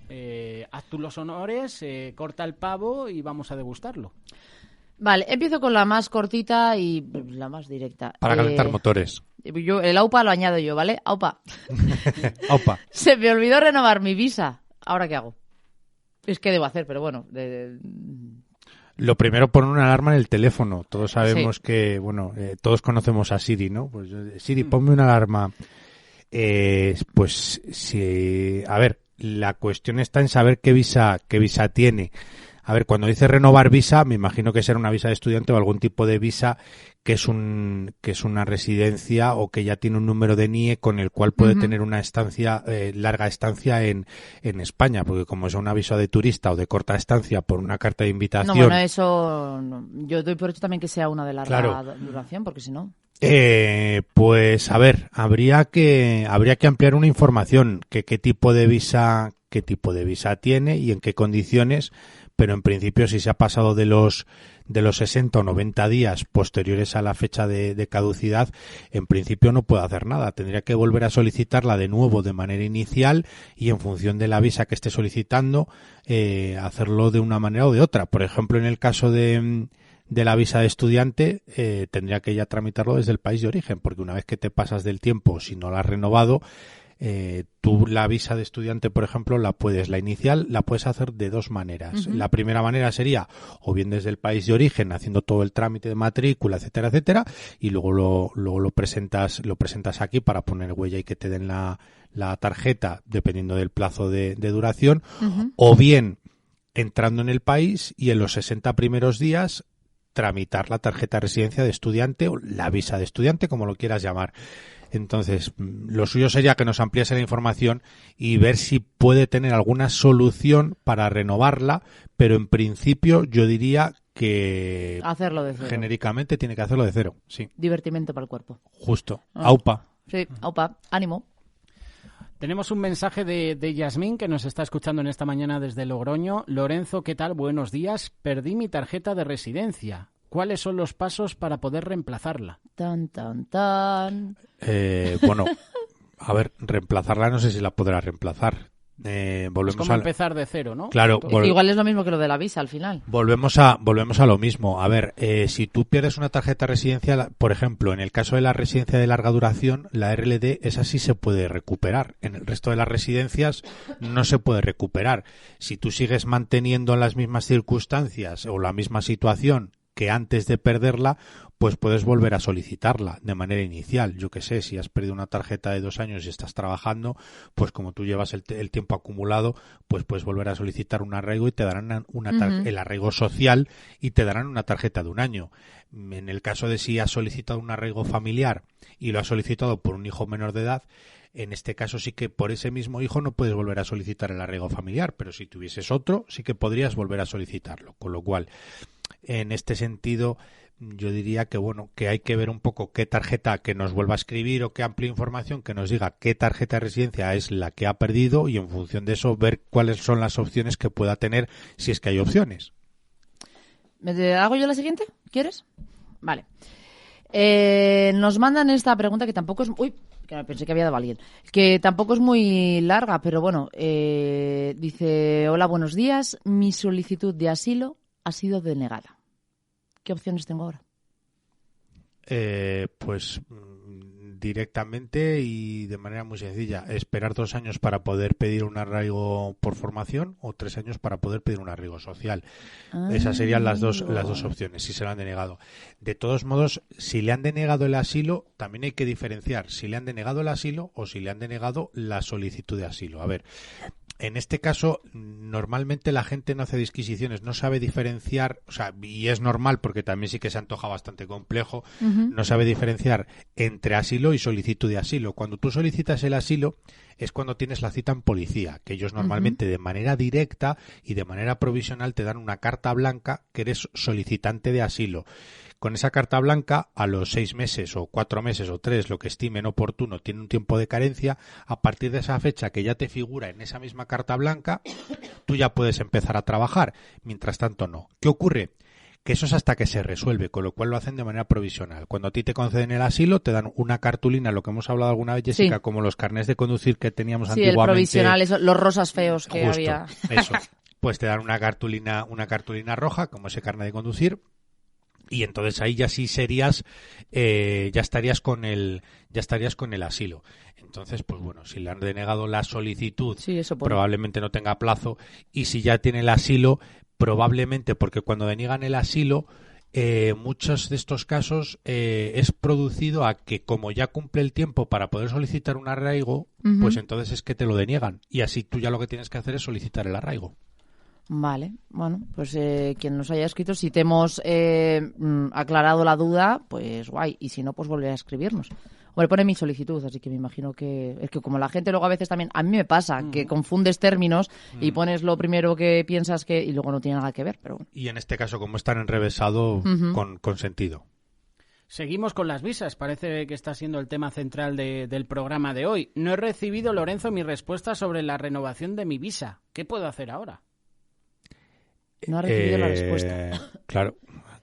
haz tú los honores, corta el pavo y vamos a degustarlo. Vale, empiezo con la más cortita y la más directa. Para calentar motores. El AUPA lo añado yo, ¿vale? AUPA. AUPA. Se me olvidó renovar mi visa. ¿Ahora qué hago? Es que debo hacer, pero bueno. Lo primero, poner una alarma en el teléfono. Todos sabemos que, todos conocemos a Siri, ¿no? Pues Siri, ponme una alarma. Pues sí, a ver, la cuestión está en saber qué visa tiene. A ver, cuando dice renovar visa, me imagino que será una visa de estudiante o algún tipo de visa que es una residencia o que ya tiene un número de NIE con el cual puede tener una estancia, larga estancia en España, porque como es una visa de turista o de corta estancia por una carta de invitación. No, bueno, eso no. Yo doy por hecho también que sea una de larga duración, porque si no. Pues a ver, habría que ampliar una información, que qué tipo de visa tiene y en qué condiciones. Pero en principio, si se ha pasado de los 60 o 90 días posteriores a la fecha de caducidad, en principio no puede hacer nada. Tendría que volver a solicitarla de nuevo de manera inicial y en función de la visa que esté solicitando, hacerlo de una manera o de otra. Por ejemplo, en el caso de la visa de estudiante, tendría que ya tramitarlo desde el país de origen, porque una vez que te pasas del tiempo, si no la has renovado, tú la visa de estudiante, por ejemplo, la inicial la puedes hacer de dos maneras. La primera manera sería o bien desde el país de origen, haciendo todo el trámite de matrícula, etcétera, etcétera, y luego lo presentas aquí para poner huella y que te den la tarjeta, dependiendo del plazo de duración, o bien entrando en el país y en los 60 primeros días tramitar la tarjeta de residencia de estudiante o la visa de estudiante, como lo quieras llamar. Entonces, lo suyo sería que nos ampliase la información y ver si puede tener alguna solución para renovarla, pero en principio yo diría que hacerlo de cero. Genéricamente tiene que hacerlo de cero, sí. Divertimento para el cuerpo. Justo. AUPA. Sí, AUPA. Ánimo. Tenemos un mensaje de Yasmín que nos está escuchando en esta mañana desde Logroño. Lorenzo, ¿qué tal? Buenos días. Perdí mi tarjeta de residencia. ¿Cuáles son los pasos para poder reemplazarla? Tan, tan, tan. Bueno, a ver, reemplazarla no sé si la podrá reemplazar. Volvemos es como empezar de cero, ¿no? Claro. Igual es lo mismo que lo de la visa al final. Volvemos a lo mismo. A ver, si tú pierdes una tarjeta de residencia, por ejemplo, en el caso de la residencia de larga duración, la RLD, esa sí se puede recuperar. En el resto de las residencias no se puede recuperar. Si tú sigues manteniendo las mismas circunstancias o la misma situación que antes de perderla, pues puedes volver a solicitarla de manera inicial. Yo qué sé, si has perdido una tarjeta de 2 años y estás trabajando, pues como tú llevas el tiempo acumulado, pues puedes volver a solicitar un arraigo y te darán el arraigo social y te darán una tarjeta de 1 año. En el caso de si has solicitado un arraigo familiar y lo has solicitado por un hijo menor de edad, en este caso sí que por ese mismo hijo no puedes volver a solicitar el arraigo familiar, pero si tuvieses otro, sí que podrías volver a solicitarlo. Con lo cual, en este sentido, yo diría que que hay que ver un poco qué tarjeta, que nos vuelva a escribir o que amplíe información, que nos diga qué tarjeta de residencia es la que ha perdido y en función de eso ver cuáles son las opciones que pueda tener, si es que hay opciones. ¿Hago yo la siguiente? ¿Quieres? Vale. Nos mandan esta pregunta que tampoco es... Uy, que me pensé que había dado a alguien. Que tampoco es muy larga, pero bueno. Dice, hola, buenos días. Mi solicitud de asilo ha sido denegada. ¿Qué opciones tengo ahora? Pues directamente y de manera muy sencilla. Esperar 2 años para poder pedir un arraigo por formación o 3 años para poder pedir un arraigo social. Esas serían las dos opciones, si se lo han denegado. De todos modos, si le han denegado el asilo, también hay que diferenciar si le han denegado el asilo o si le han denegado la solicitud de asilo. A ver, en este caso, normalmente la gente no hace disquisiciones, no sabe diferenciar, o sea, y es normal porque también sí que se antoja bastante complejo, no sabe diferenciar entre asilo y solicitud de asilo. Cuando tú solicitas el asilo es cuando tienes la cita en policía, que ellos normalmente de manera directa y de manera provisional te dan una carta blanca que eres solicitante de asilo. Con esa carta blanca, a los 6 meses o 4 meses o 3, lo que estimen oportuno, tiene un tiempo de carencia. A partir de esa fecha que ya te figura en esa misma carta blanca, tú ya puedes empezar a trabajar. Mientras tanto, no. ¿Qué ocurre? Que eso es hasta que se resuelve, con lo cual lo hacen de manera provisional. Cuando a ti te conceden el asilo, te dan una cartulina, lo que hemos hablado alguna vez, Jessica, sí, como los carnés de conducir que teníamos antiguamente. Sí, el provisional, eso, los rosas feos que justo, había. Eso. Pues te dan una cartulina roja, como ese carnet de conducir, y entonces ahí ya sí serías, ya estarías con el asilo. Entonces, pues bueno, si le han denegado la solicitud, sí, probablemente no tenga plazo, y si ya tiene el asilo, probablemente, porque cuando deniegan el asilo, muchos de estos casos es producido a que como ya cumple el tiempo para poder solicitar un arraigo, pues entonces es que te lo deniegan, y así tú ya lo que tienes que hacer es solicitar el arraigo. Vale, bueno, pues quien nos haya escrito, si te hemos aclarado la duda, pues guay, y si no, pues volveré a escribirnos. Hombre, pone mi solicitud, así que me imagino que es que como la gente luego a veces también, a mí me pasa que confundes términos y pones lo primero que piensas que y luego no tiene nada que ver, pero bueno. Y en este caso, como están enrevesado, con sentido. Seguimos con las visas. Parece que está siendo el tema central del programa de hoy. No he recibido, Lorenzo, mi respuesta sobre la renovación de mi visa. ¿Qué puedo hacer ahora? No ha recibido la respuesta. Claro.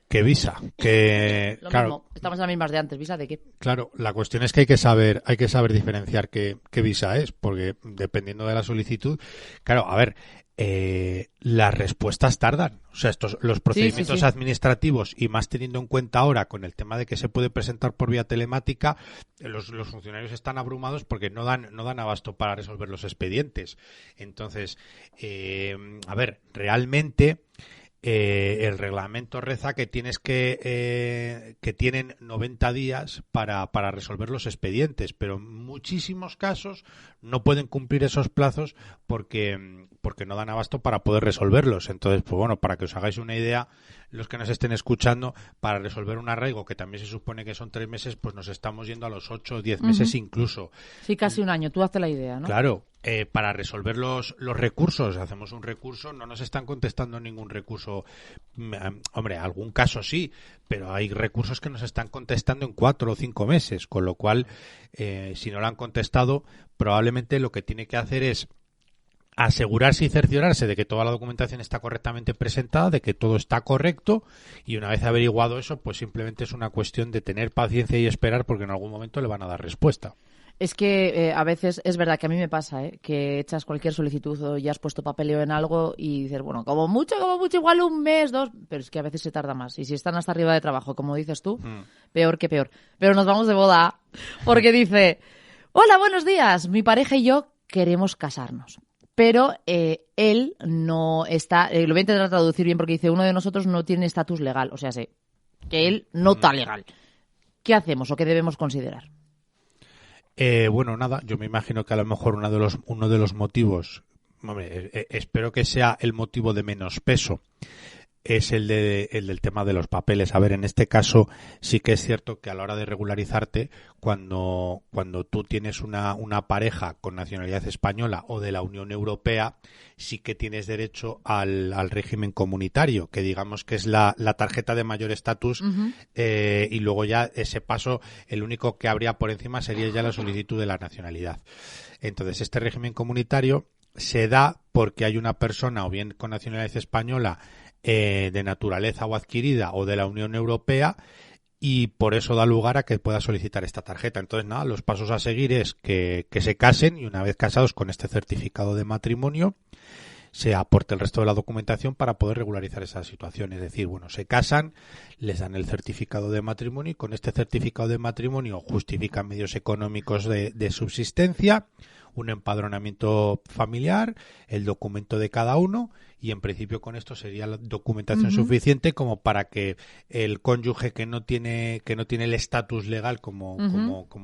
¿Qué visa? Lo mismo. Estamos en las mismas de antes. ¿Visa de qué? Claro, la cuestión es que hay que saber diferenciar qué visa es, porque dependiendo de la solicitud, claro, a ver, las respuestas tardan. O sea, los procedimientos administrativos, y más teniendo en cuenta ahora con el tema de que se puede presentar por vía telemática, los funcionarios están abrumados porque no dan abasto para resolver los expedientes. Entonces, a ver, realmente el reglamento reza que tienen 90 días para resolver los expedientes, pero en muchísimos casos no pueden cumplir esos plazos porque no dan abasto para poder resolverlos. Entonces, pues bueno, para que os hagáis una idea, los que nos estén escuchando, para resolver un arraigo, que también se supone que son 3 meses, pues nos estamos yendo a los 8 o 10 meses incluso. Sí, casi un año. Tú hazte la idea, ¿no? Claro. Para resolver los recursos, hacemos un recurso, no nos están contestando ningún recurso. Hombre, algún caso sí, pero hay recursos que nos están contestando en 4 o 5 meses, con lo cual, si no lo han contestado, probablemente lo que tiene que hacer es asegurarse y cerciorarse de que toda la documentación está correctamente presentada, de que todo está correcto, y una vez averiguado eso, pues simplemente es una cuestión de tener paciencia y esperar, porque en algún momento le van a dar respuesta. Es que a veces es verdad que a mí me pasa, que echas cualquier solicitud o ya has puesto papeleo en algo y dices, bueno, como mucho, igual 1 mes, 2, pero es que a veces se tarda más. Y si están hasta arriba de trabajo, como dices tú, peor que peor. Pero nos vamos de boda porque dice, hola, buenos días, mi pareja y yo queremos casarnos. Pero él no está, lo voy a intentar traducir bien porque dice, uno de nosotros no tiene estatus legal, o sea, sé que él no está legal. ¿Qué hacemos o qué debemos considerar? Bueno, nada, yo me imagino que a lo mejor uno de los motivos, hombre, espero que sea el motivo de menos peso, es el del tema de los papeles. A ver, en este caso sí que es cierto que a la hora de regularizarte, cuando tú tienes una pareja con nacionalidad española o de la Unión Europea, sí que tienes derecho al régimen comunitario, que digamos que es la tarjeta de mayor estatus, y luego ya ese paso, el único que habría por encima sería ya la solicitud de la nacionalidad. Entonces, este régimen comunitario se da porque hay una persona, o bien con nacionalidad española, de naturaleza o adquirida, o de la Unión Europea, y por eso da lugar a que pueda solicitar esta tarjeta. Entonces, nada, los pasos a seguir es que se casen, y una vez casados con este certificado de matrimonio, se aporte el resto de la documentación para poder regularizar esa situación. Es decir, bueno, se casan, les dan el certificado de matrimonio, y con este certificado de matrimonio justifican medios económicos de subsistencia, un empadronamiento familiar, el documento de cada uno, y en principio con esto sería la documentación suficiente como para que el cónyuge que no tiene el estatus legal, como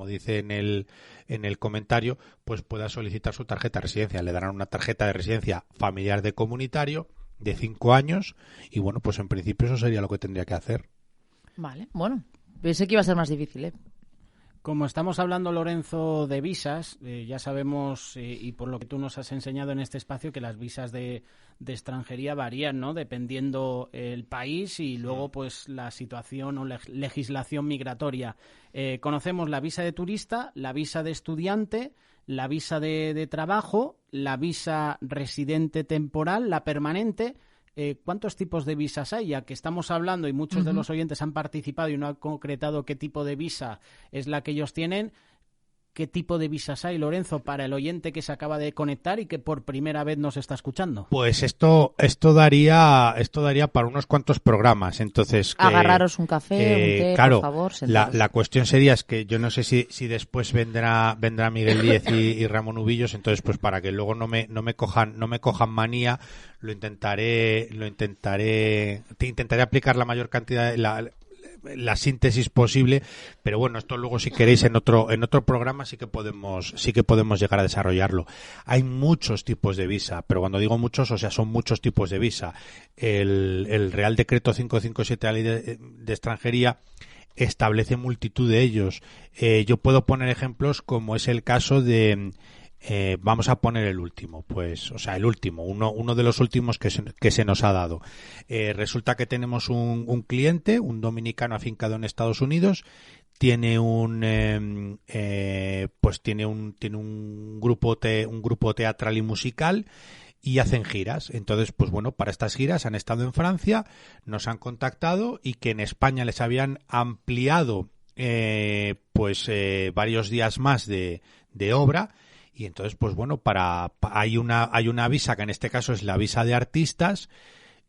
dice en el comentario, pues pueda solicitar su tarjeta de residencia. Le darán una tarjeta de residencia familiar de comunitario de 5 años, y bueno, pues en principio eso sería lo que tendría que hacer. Vale, bueno, pensé que iba a ser más difícil, Como estamos hablando, Lorenzo, de visas, ya sabemos, y por lo que tú nos has enseñado en este espacio, que las visas de extranjería varían, ¿no? Dependiendo el país y luego pues la situación o legislación migratoria. Conocemos la visa de turista, la visa de estudiante, la visa de trabajo, la visa residente temporal, la permanente. ¿Cuántos tipos de visas hay? Ya que estamos hablando y muchos de los oyentes han participado y no han concretado qué tipo de visa es la que ellos tienen, ¿qué tipo de visas hay, Lorenzo, para el oyente que se acaba de conectar y que por primera vez nos está escuchando? Pues esto daría para unos cuantos programas. Entonces, agarraros un café, un té, claro, por favor. La cuestión sería es que yo no sé si después vendrá Miguel Díez y Ramón Ubillos, entonces pues para que luego no me cojan manía, te intentaré aplicar la mayor cantidad la síntesis posible, pero bueno, esto luego si queréis en otro programa sí que podemos llegar a desarrollarlo. Hay muchos tipos de visa, pero cuando digo muchos, o sea, son muchos tipos de visa. El Real Decreto 557 de la Ley de Extranjería establece multitud de ellos. Yo puedo poner ejemplos como es el caso de vamos a poner el último, pues, o sea, el último, uno de los últimos que se nos ha dado. Resulta que tenemos un cliente, un dominicano afincado en Estados Unidos, tiene un grupo teatral y musical y hacen giras. Entonces, pues bueno, para estas giras han estado en Francia, nos han contactado y que en España les habían ampliado varios días más de obra. Y entonces, pues bueno, hay una visa que en este caso es la visa de artistas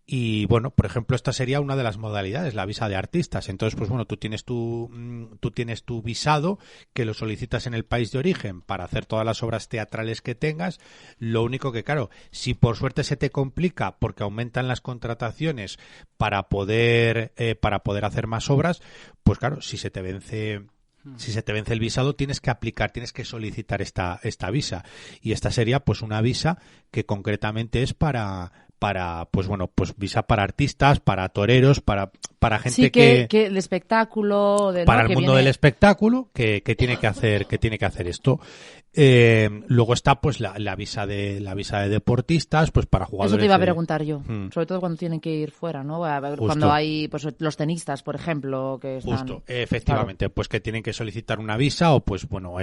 y bueno, por ejemplo, esta sería una de las modalidades, la visa de artistas. Entonces, pues bueno, tú tienes tu visado que lo solicitas en el país de origen para hacer todas las obras teatrales que tengas. Lo único que, claro, si por suerte se te complica porque aumentan las contrataciones para poder hacer más obras, pues claro, si se te vence el visado, tienes que solicitar esta visa. Y esta sería pues una visa que concretamente es para visa para artistas, para toreros, para gente que el espectáculo para el mundo del espectáculo que tiene que hacer esto. Luego está pues la visa de deportistas, pues para jugadores. Eso te iba a preguntar yo, sobre todo cuando tienen que ir fuera, ¿no? A ver, cuando hay pues los tenistas, por ejemplo, que están... Justo, efectivamente, claro. Pues que tienen que solicitar una visa o pues bueno,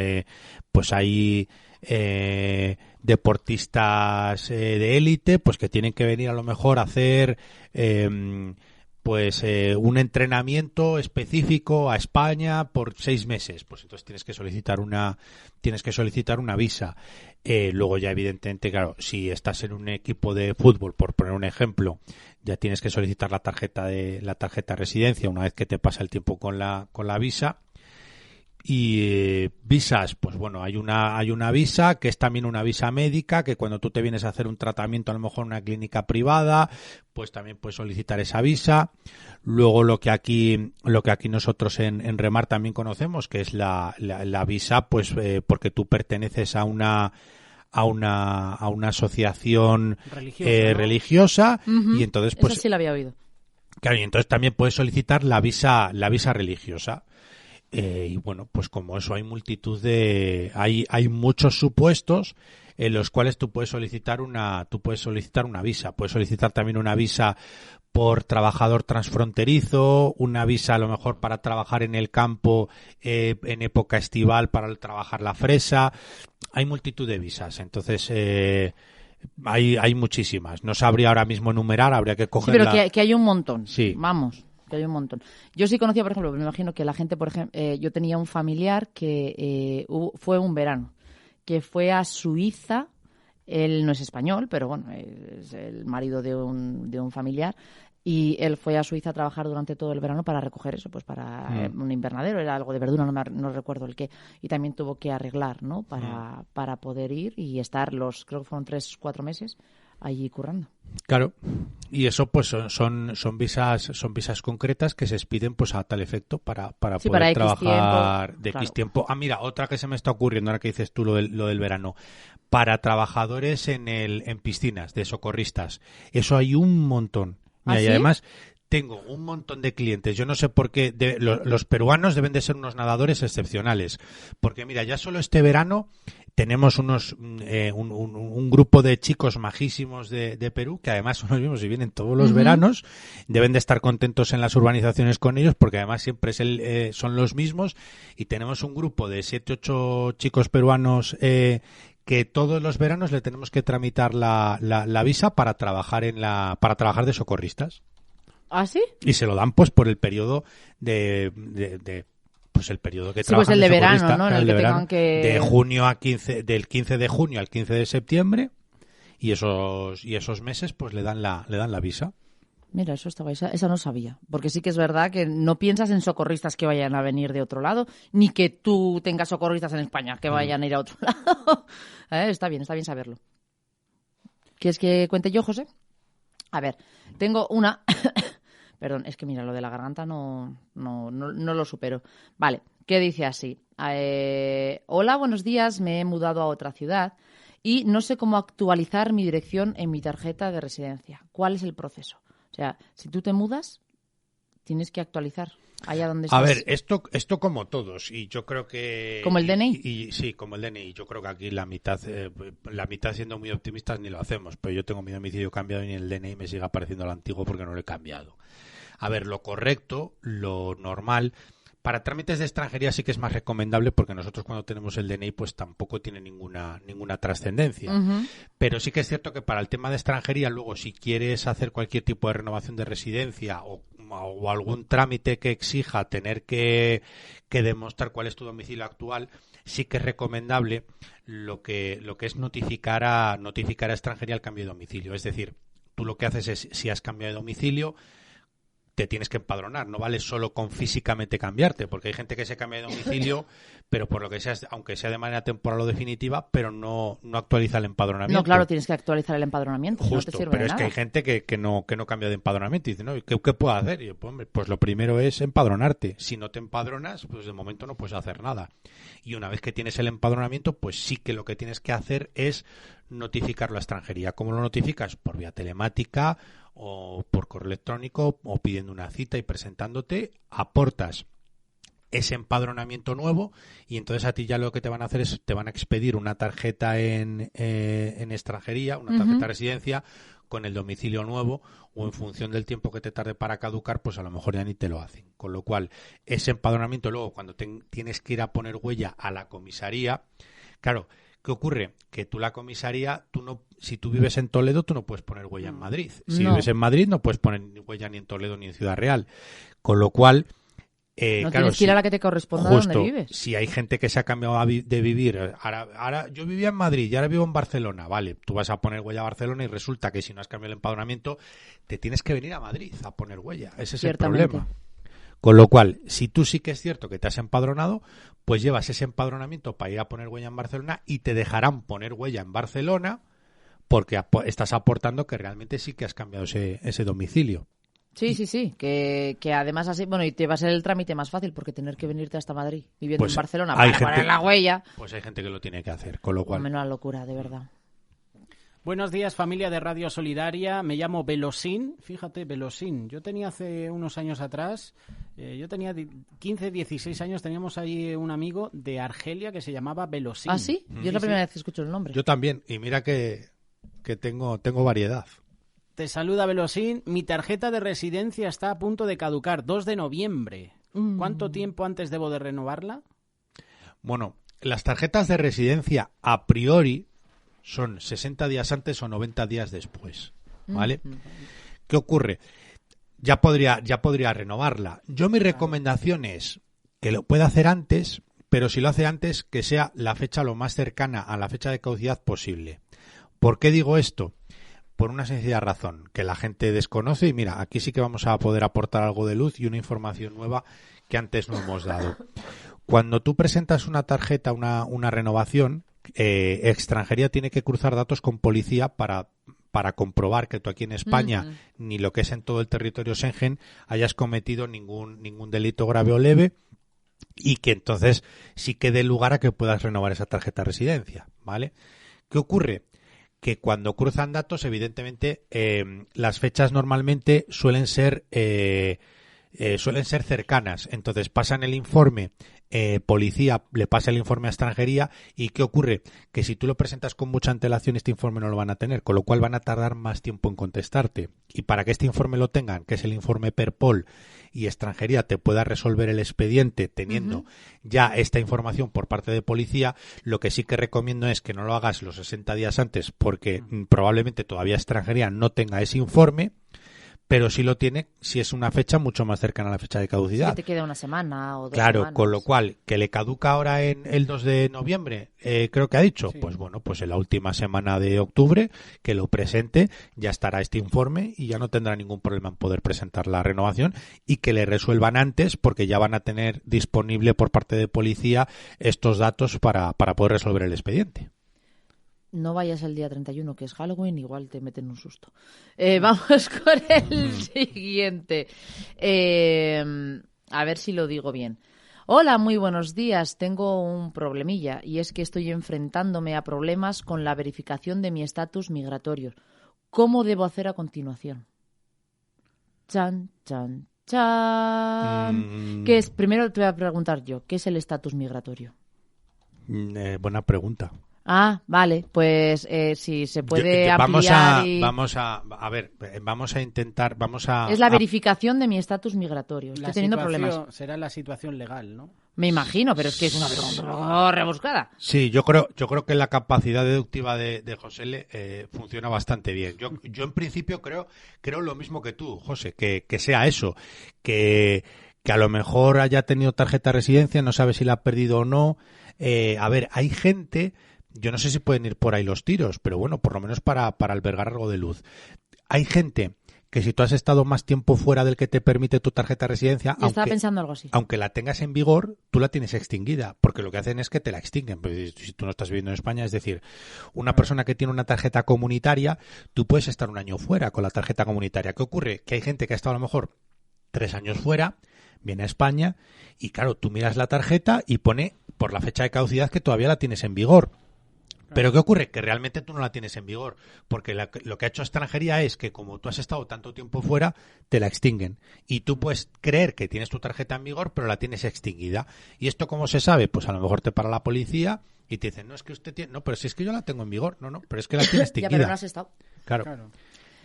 pues hay deportistas de élite, pues que tienen que venir a lo mejor a hacer un entrenamiento específico a España por 6 meses, pues entonces tienes que solicitar una visa. Luego ya evidentemente, claro, si estás en un equipo de fútbol, por poner un ejemplo, ya tienes que solicitar la tarjeta de residencia una vez que te pasa el tiempo con la visa. Y visas, pues bueno, hay una visa que es también una visa médica, que cuando tú te vienes a hacer un tratamiento a lo mejor en una clínica privada, pues también puedes solicitar esa visa. Luego lo que aquí nosotros en Remar también conocemos, que es la visa, pues porque tú perteneces a una asociación religiosa, ¿no? Y entonces pues eso sí la había oído. Claro, y entonces también puedes solicitar la visa religiosa. Y bueno, pues como eso hay hay muchos supuestos en los cuales tú puedes solicitar una visa. Puedes solicitar también una visa por trabajador transfronterizo, una visa a lo mejor para trabajar en el campo en época estival para trabajar la fresa. Hay multitud de visas, entonces hay muchísimas. No sabría ahora mismo enumerar, habría que cogerla. Sí, pero que hay un montón. Sí. Vamos. Que hay un montón. Yo sí conocía, por ejemplo, me imagino que la gente, por ejemplo, yo tenía un familiar que fue un verano, que fue a Suiza. Él no es español, pero bueno, es el marido de un familiar, y él fue a Suiza a trabajar durante todo el verano para recoger eso, pues para un invernadero, era algo de verdura, no recuerdo el qué, y también tuvo que arreglar, ¿no? Para poder ir y estar creo que fueron 3-4 meses allí currando. Claro, y eso pues son visas concretas que se expiden pues a tal efecto para poder trabajar de X tiempo. Ah, mira, otra que se me está ocurriendo ahora que dices tú lo del verano, para trabajadores en piscinas de socorristas. Eso hay un montón. Mira, ¿Ah, sí? Y además tengo un montón de clientes. Yo no sé por qué los peruanos deben de ser unos nadadores excepcionales. Porque mira, ya solo este verano tenemos un grupo de chicos majísimos de Perú, que además son los mismos y vienen todos los veranos. Deben de estar contentos en las urbanizaciones con ellos, porque además siempre son los mismos. Y tenemos un grupo de 7-8 chicos peruanos que todos los veranos le tenemos que tramitar la visa para trabajar de socorristas. ¿Ah, sí? Y se lo dan pues por el periodo pues el periodo que trabajan pues el de verano, socorrista, ¿no? En el que tengan que... del 15 de junio al 15 de septiembre, y esos meses pues le dan la visa. Mira, esa no sabía, porque sí que es verdad que no piensas en socorristas que vayan a venir de otro lado, ni que tú tengas socorristas en España que vayan a ir a otro lado. Está bien saberlo. ¿Quieres que cuente yo, José? A ver, tengo una... Perdón, es que mira, lo de la garganta no lo supero. Vale, ¿qué dice así? Hola, buenos días, me he mudado a otra ciudad y no sé cómo actualizar mi dirección en mi tarjeta de residencia. ¿Cuál es el proceso? O sea, si tú te mudas, tienes que actualizar allá donde estás. A ver, esto como todos, y yo creo que... ¿Como el DNI? Y sí, como el DNI. Yo creo que aquí la mitad siendo muy optimistas ni lo hacemos, pero yo tengo mi domicilio cambiado y el DNI me sigue apareciendo lo antiguo porque no lo he cambiado. A ver, lo correcto, lo normal... Para trámites de extranjería sí que es más recomendable, porque nosotros cuando tenemos el DNI pues tampoco tiene ninguna trascendencia. Pero sí que es cierto que para el tema de extranjería, luego si quieres hacer cualquier tipo de renovación de residencia o algún trámite que exija tener que demostrar cuál es tu domicilio actual, sí que es recomendable lo que es notificar a extranjería el cambio de domicilio. Es decir, tú lo que haces es, si has cambiado de domicilio, te tienes que empadronar, no vale solo con físicamente cambiarte, porque hay gente que se cambia de domicilio, pero por lo que sea, aunque sea de manera temporal o definitiva, pero no actualiza el empadronamiento. No, claro, tienes que actualizar el empadronamiento. Justo, no te sirve pero de es nada. que hay gente que no cambia de empadronamiento y dice, ¿no? ¿Qué puedo hacer? Y yo, pues, hombre, pues lo primero es empadronarte. Si no te empadronas, pues de momento no puedes hacer nada. Y una vez que tienes el empadronamiento, pues sí que lo que tienes que hacer es notificarlo a extranjería. ¿Cómo lo notificas? Por vía telemática o por correo electrónico o pidiendo una cita y presentándote, aportas ese empadronamiento nuevo y entonces a ti ya lo que te van a hacer es te van a expedir una tarjeta en extranjería, una tarjeta de residencia con el domicilio nuevo, o en función del tiempo que te tarde para caducar, pues a lo mejor ya ni te lo hacen. Con lo cual, ese empadronamiento luego cuando tienes que ir a poner huella a la comisaría, claro, ¿qué ocurre? Que tú la comisaría, si tú vives en Toledo, tú no puedes poner huella en Madrid. Si vives en Madrid, no puedes poner huella ni en Toledo ni en Ciudad Real. Con lo cual, no claro, tienes que ir a la que te corresponda justo, donde vives. Si hay gente que se ha cambiado de vivir, ahora yo vivía en Madrid y ahora vivo en Barcelona, vale, tú vas a poner huella a Barcelona y resulta que si no has cambiado el empadronamiento, te tienes que venir a Madrid a poner huella. Ese es Ciertamente. el problema. Con lo cual, si tú sí que es cierto que te has empadronado, pues llevas ese empadronamiento para ir a poner huella en Barcelona y te dejarán poner huella en Barcelona porque estás aportando que realmente sí que has cambiado ese domicilio. Sí, que además así, bueno, y te va a ser el trámite más fácil porque tener que venirte hasta Madrid viviendo Pues en Barcelona hay para gente, poner la huella. Pues hay gente que lo tiene que hacer, con lo cual... Menos la locura, de verdad. Buenos días, familia de Radio Solidaria. Me llamo Velosín. Fíjate, Velosín. Yo tenía hace unos años atrás, yo tenía 15, 16 años, teníamos ahí un amigo de Argelia que se llamaba Velosín. ¿Ah, sí? Yo es la primera vez que escucho el nombre. Yo también, y mira que tengo variedad. Te saluda Velosín. Mi tarjeta de residencia está a punto de caducar, 2 de noviembre. ¿Cuánto tiempo antes debo de renovarla? Bueno, las tarjetas de residencia a priori son 60 días antes o 90 días después, ¿vale? ¿Qué ocurre? Ya podría renovarla. Yo mi recomendación es que lo pueda hacer antes, pero si lo hace antes, que sea la fecha lo más cercana a la fecha de caducidad posible. ¿Por qué digo esto? Por una sencilla razón, que la gente desconoce y mira, aquí sí que vamos a poder aportar algo de luz y una información nueva que antes no hemos dado. Cuando tú presentas una tarjeta, una renovación, extranjería tiene que cruzar datos con policía para comprobar que tú aquí en España, ni lo que es en todo el territorio Schengen, hayas cometido ningún delito grave o leve y que entonces sí que dé lugar a que puedas renovar esa tarjeta de residencia, ¿vale? ¿Qué ocurre? que cuando cruzan datos, evidentemente, las fechas normalmente suelen ser cercanas. Entonces pasan el informe, policía le pasa el informe a extranjería, y ¿qué ocurre? Que si tú lo presentas con mucha antelación, este informe no lo van a tener, con lo cual van a tardar más tiempo en contestarte. Y para que este informe lo tengan, que es el informe Perpol, y extranjería te pueda resolver el expediente teniendo ya esta información por parte de policía, lo que sí que recomiendo es que no lo hagas los 60 días antes, porque probablemente todavía extranjería no tenga ese informe, pero sí lo tiene si es una fecha mucho más cercana a la fecha de caducidad. Si te queda una semana o 2 claro, semanas. Con lo cual, que le caduca ahora en el 2 de noviembre, creo que ha dicho, Sí. pues bueno, pues en la última semana de octubre, que lo presente, ya estará este informe y ya no tendrá ningún problema en poder presentar la renovación, y que le resuelvan antes, porque ya van a tener disponible por parte de policía estos datos para poder resolver el expediente. No vayas el día 31, que es Halloween, igual te meten un susto. Vamos con el siguiente. A ver si lo digo bien. Hola, muy buenos días. Tengo un problemilla, y es que estoy enfrentándome a problemas con la verificación de mi estatus migratorio. ¿Cómo debo hacer a continuación? Chan, chan, chan. ¿Qué es? Primero te voy a preguntar yo, ¿qué es el estatus migratorio? Buena pregunta. Ah, vale, pues si se puede Vamos ampliar vamos a intentar, Es la verificación de mi estatus migratorio. Estoy teniendo problemas. Será la situación legal, ¿no? Me imagino, pero es que es una pregunta rebuscada. Sí, yo creo que la capacidad deductiva de José L funciona bastante bien. Yo en principio creo lo mismo que tú, José, que sea eso, que a lo mejor haya tenido tarjeta de residencia, no sabe si la ha perdido o no. A ver, hay gente, yo no sé si pueden ir por ahí los tiros, pero bueno, por lo menos para albergar algo de luz. Hay gente que si tú has estado más tiempo fuera del que te permite tu tarjeta de residencia, Estaba pensando algo así. aunque la tengas en vigor, tú la tienes extinguida, porque lo que hacen es que te la extinguen. Pues si tú no estás viviendo en España, es decir, una persona que tiene una tarjeta comunitaria, tú puedes estar un año fuera con la tarjeta comunitaria. ¿Qué ocurre? Que hay gente que ha estado a lo mejor 3 años fuera, viene a España y claro, tú miras la tarjeta y pone por la fecha de caducidad que todavía la tienes en vigor. Pero ¿qué ocurre? Que realmente tú no la tienes en vigor, porque lo que ha hecho extranjería es que como tú has estado tanto tiempo fuera, te la extinguen. Y tú puedes creer que tienes tu tarjeta en vigor, pero la tienes extinguida. ¿Y esto cómo se sabe? Pues a lo mejor te para la policía y te dicen, no, es que usted tiene... No, pero si es que yo la tengo en vigor. No, pero es que la tiene extinguida. Ya, pero no has estado. Claro.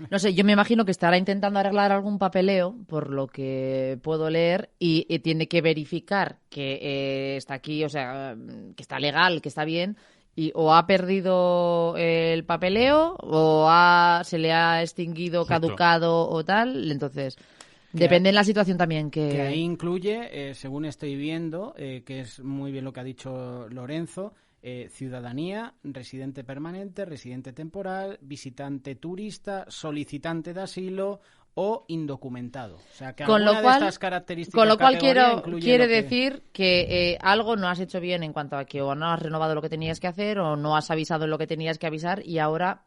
No sé, yo me imagino que estará intentando arreglar algún papeleo, por lo que puedo leer, y tiene que verificar que está aquí, o sea, que está legal, que está bien, y o ha perdido el papeleo o se le ha extinguido, Justo. caducado o tal. Entonces, depende de la situación también Que ahí incluye, según estoy viendo, que es muy bien lo que ha dicho Lorenzo, ciudadanía, residente permanente, residente temporal, visitante turista, solicitante de asilo o indocumentado. O sea, que Con lo alguna cual- de estas características Con lo cual categoría incluye quiere lo que- decir que algo no has hecho bien en cuanto a que o no has renovado lo que tenías que hacer o no has avisado en lo que tenías que avisar y ahora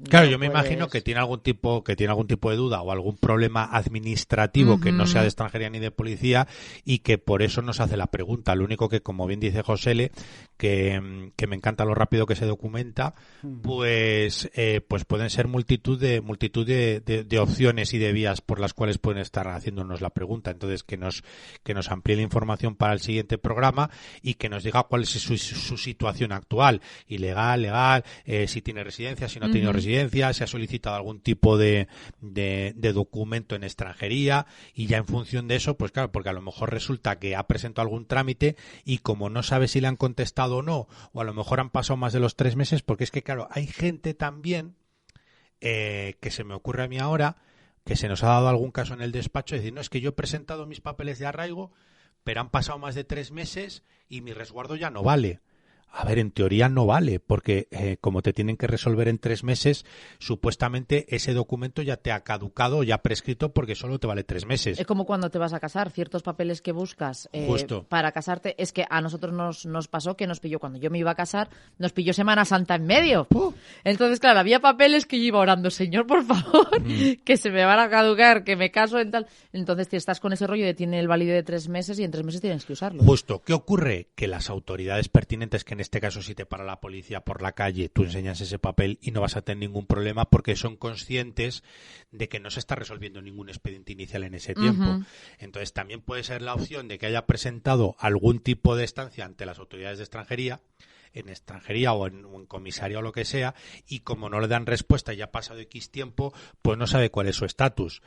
Claro, no yo me puedes. imagino que tiene algún tipo de duda o algún problema administrativo que no sea de extranjería ni de policía y que por eso nos hace la pregunta. Lo único que, como bien dice José L, que me encanta lo rápido que se documenta, pues pueden ser multitud de opciones y de vías por las cuales pueden estar haciéndonos la pregunta. Entonces, que nos amplíe la información para el siguiente programa y que nos diga cuál es su situación actual, ilegal, legal, si tiene residencia, si no ha tenido residencia, si ha solicitado algún tipo de documento en extranjería, y ya en función de eso, pues claro, porque a lo mejor resulta que ha presentado algún trámite y como no sabe si le han contestado o no, o a lo mejor han pasado más de los 3 meses, porque es que claro, hay gente también que se me ocurre a mí ahora, que se nos ha dado algún caso en el despacho, es decir, no, es que yo he presentado mis papeles de arraigo, pero han pasado más de 3 meses y mi resguardo ya no vale. A ver, en teoría no vale, porque como te tienen que resolver en 3 meses, supuestamente ese documento ya te ha caducado, ya prescrito, porque solo te vale 3 meses. Es como cuando te vas a casar, ciertos papeles que buscas Justo. para casarte. Es que a nosotros nos pasó que nos pilló, cuando yo me iba a casar, nos pilló Semana Santa en medio. Entonces, claro, había papeles que yo iba orando, Señor, por favor, que se me van a caducar, que me caso en tal. Entonces te estás con ese rollo de tiene el válido de 3 meses y en 3 meses tienes que usarlo. Justo. ¿Qué ocurre? Que las autoridades pertinentes, que en este caso si te para la policía por la calle, tú enseñas ese papel y no vas a tener ningún problema porque son conscientes de que no se está resolviendo ningún expediente inicial en ese tiempo. Entonces también puede ser la opción de que haya presentado algún tipo de estancia ante las autoridades de extranjería o en comisaría o lo que sea, y como no le dan respuesta y ya ha pasado X tiempo, pues no sabe cuál es su estatus.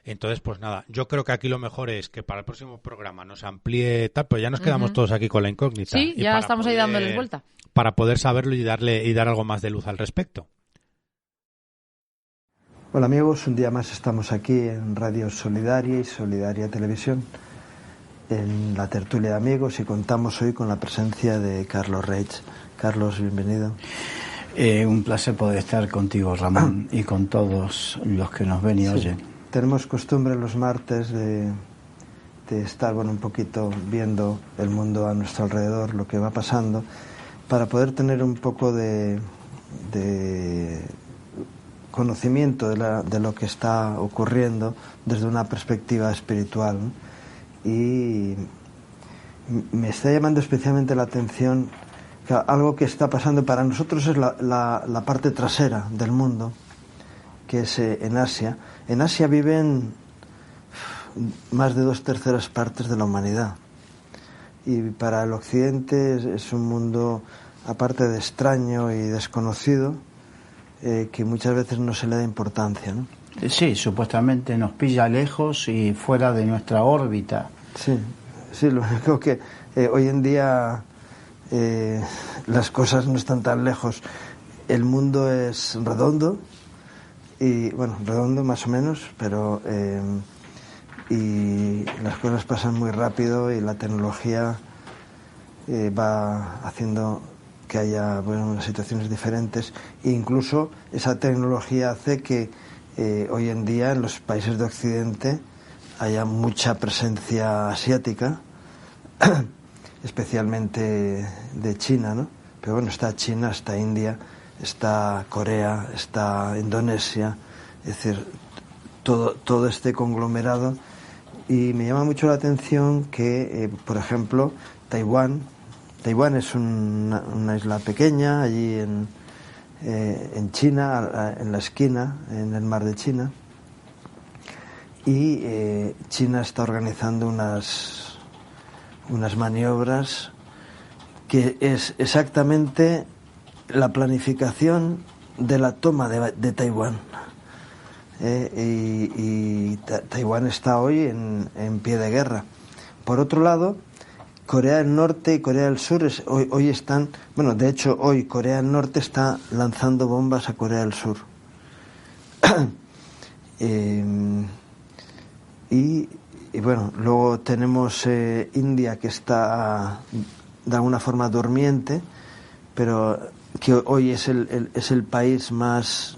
Entonces, pues nada, yo creo que aquí lo mejor es que para el próximo programa nos amplíe tal, pues ya nos quedamos todos aquí con la incógnita. Sí, ya estamos ahí dándoles vuelta. Para poder saberlo y dar algo más de luz al respecto. Hola amigos, un día más estamos aquí en Radio Solidaria y Solidaria Televisión, en la tertulia de amigos, y contamos hoy con la presencia de Carlos Reig. Carlos, bienvenido. Un placer poder estar contigo, Ramón, y con todos los que nos ven y oyen. Tenemos costumbre los martes de estar un poquito viendo el mundo a nuestro alrededor, lo que va pasando, para poder tener un poco de conocimiento de lo que está ocurriendo desde una perspectiva espiritual, ¿no? Y me está llamando especialmente la atención que algo que está pasando para nosotros es la parte trasera del mundo, que es en Asia. En Asia viven más de 2/3 partes de la humanidad, y para el Occidente es un mundo, aparte de extraño y desconocido, que muchas veces no se le da importancia, ¿no? Sí, supuestamente nos pilla lejos y fuera de nuestra órbita. Sí, lo único que hoy en día las cosas no están tan lejos. El mundo es redondo, y redondo más o menos, pero y las cosas pasan muy rápido, y la tecnología va haciendo que haya unas situaciones diferentes, e incluso esa tecnología hace que hoy en día en los países de Occidente haya mucha presencia asiática, especialmente de China, ¿no? Pero está China, está India, está Corea, está Indonesia, es decir, todo este conglomerado. Y me llama mucho la atención que, por ejemplo, Taiwán es una isla pequeña allí en China, en la esquina, en el mar de China, y China está organizando unas maniobras que es exactamente la planificación de la toma de Taiwán. Y Taiwán está hoy en pie de guerra. Por otro lado, Corea del Norte y Corea del Sur hoy están... de hecho, hoy Corea del Norte está lanzando bombas a Corea del Sur. Y luego tenemos India, que está de alguna forma durmiente, pero que hoy es el país más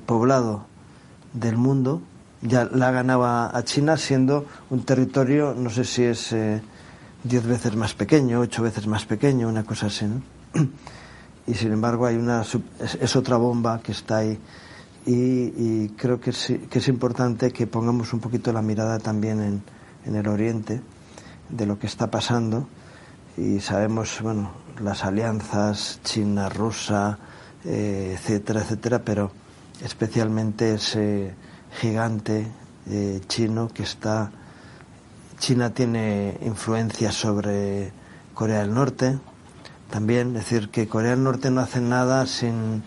poblado del mundo. Ya la ganaba a China, siendo un territorio, no sé si es 10 veces más pequeño, 8 veces más pequeño, una cosa así, ¿no? Y sin embargo es otra bomba que está ahí. Y creo que es importante que pongamos un poquito la mirada también en el Oriente, de lo que está pasando. Y sabemos, las alianzas China, rusa, etcétera, pero especialmente ese gigante chino que está... China tiene influencia sobre Corea del Norte también, es decir, que Corea del Norte no hace nada sin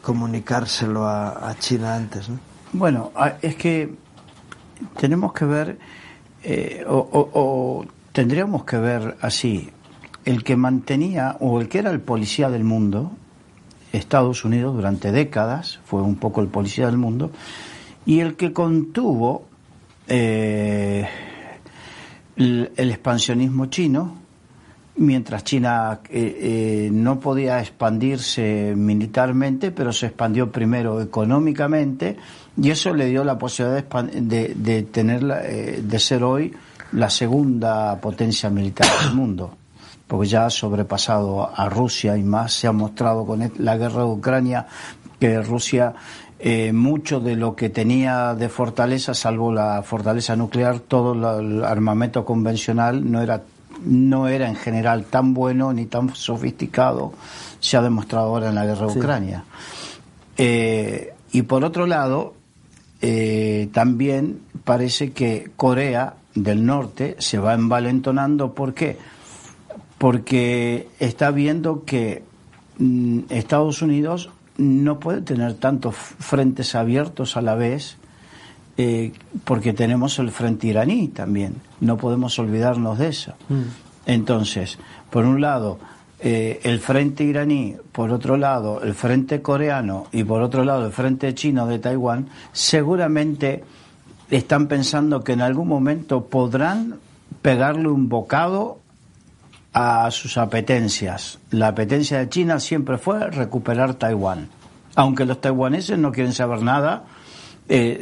comunicárselo a China antes, ¿no? Es que tenemos que ver, o tendríamos que ver así: el que mantenía, o el que era el policía del mundo, Estados Unidos, durante décadas fue un poco el policía del mundo, y el que contuvo el expansionismo chino, mientras China no podía expandirse militarmente, pero se expandió primero económicamente, y eso le dio la posibilidad de ser hoy la segunda potencia militar del mundo, porque ya ha sobrepasado a Rusia, y más se ha mostrado con la guerra de Ucrania que Rusia, mucho de lo que tenía de fortaleza, salvo la fortaleza nuclear, todo el armamento convencional no era no era en general tan bueno ni tan sofisticado, se ha demostrado ahora en la guerra de Ucrania. Y por otro lado, también parece que Corea del Norte se va envalentonando. ¿Por qué? Porque está viendo que Estados Unidos no puede tener tantos frentes abiertos a la vez, porque tenemos el frente iraní también, no podemos olvidarnos de eso. Entonces, por un lado, el frente iraní, por otro lado, el frente coreano y por otro lado, el frente chino de Taiwán, seguramente están pensando que en algún momento podrán pegarle un bocado a sus apetencias. La apetencia de China siempre fue recuperar Taiwán, aunque los taiwaneses no quieren saber nada,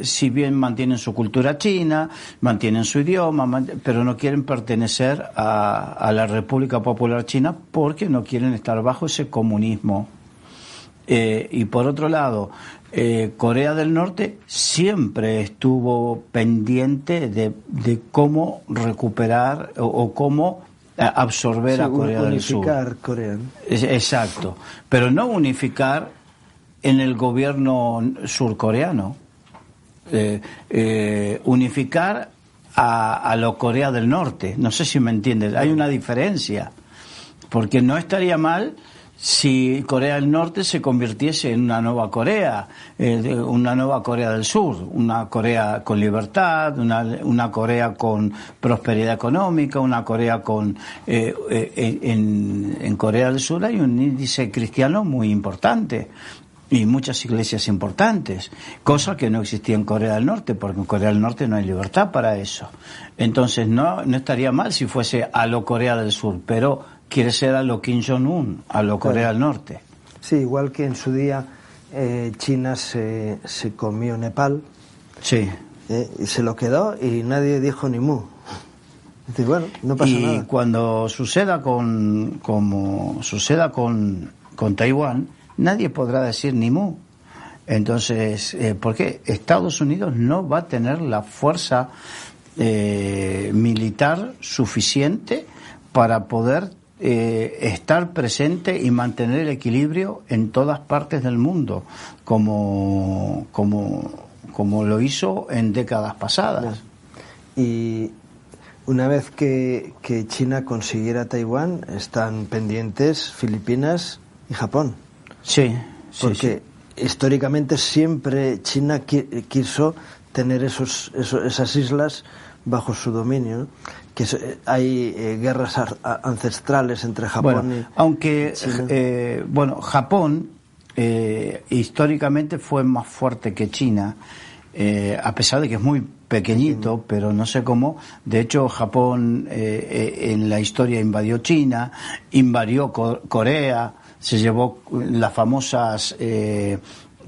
si bien mantienen su cultura china, mantienen su idioma, pero no quieren pertenecer a la República Popular China porque no quieren estar bajo ese comunismo. Y por otro lado, Corea del Norte siempre estuvo pendiente de cómo recuperar o cómo absorber a Corea del Sur. Unificar Corea. Exacto, pero no unificar en el gobierno surcoreano. Unificar a la Corea del Norte. No sé si me entiendes. Hay una diferencia, porque no estaría mal si Corea del Norte se convirtiese en una nueva Corea, una nueva Corea del Sur, una Corea con libertad, una Corea con prosperidad económica, una Corea con... en Corea del Sur hay un índice cristiano muy importante y muchas iglesias importantes, cosa que no existía en Corea del Norte, porque en Corea del Norte no hay libertad para eso. Entonces no estaría mal si fuese a lo Corea del Sur, pero quiere ser a lo Kim Jong-un, a lo Corea del Norte. Sí, igual que en su día China se comió Nepal, sí, y se lo quedó y nadie dijo ni mu. Es decir, bueno, no pasa nada. Y cuando suceda como suceda con Taiwán, nadie podrá decir ni mu. Entonces, porque Estados Unidos no va a tener la fuerza militar suficiente para poder estar presente y mantener el equilibrio en todas partes del mundo, como lo hizo en décadas pasadas. Y una vez que China consiguiera Taiwán, están pendientes Filipinas y Japón. Sí, porque históricamente siempre China quiso tener esas islas bajo su dominio, ¿no? Que hay guerras ancestrales entre Japón y aunque China. Japón históricamente fue más fuerte que China, a pesar de que es muy pequeñito, pero no sé cómo. De hecho, Japón en la historia invadió China, invadió Corea, se llevó las famosas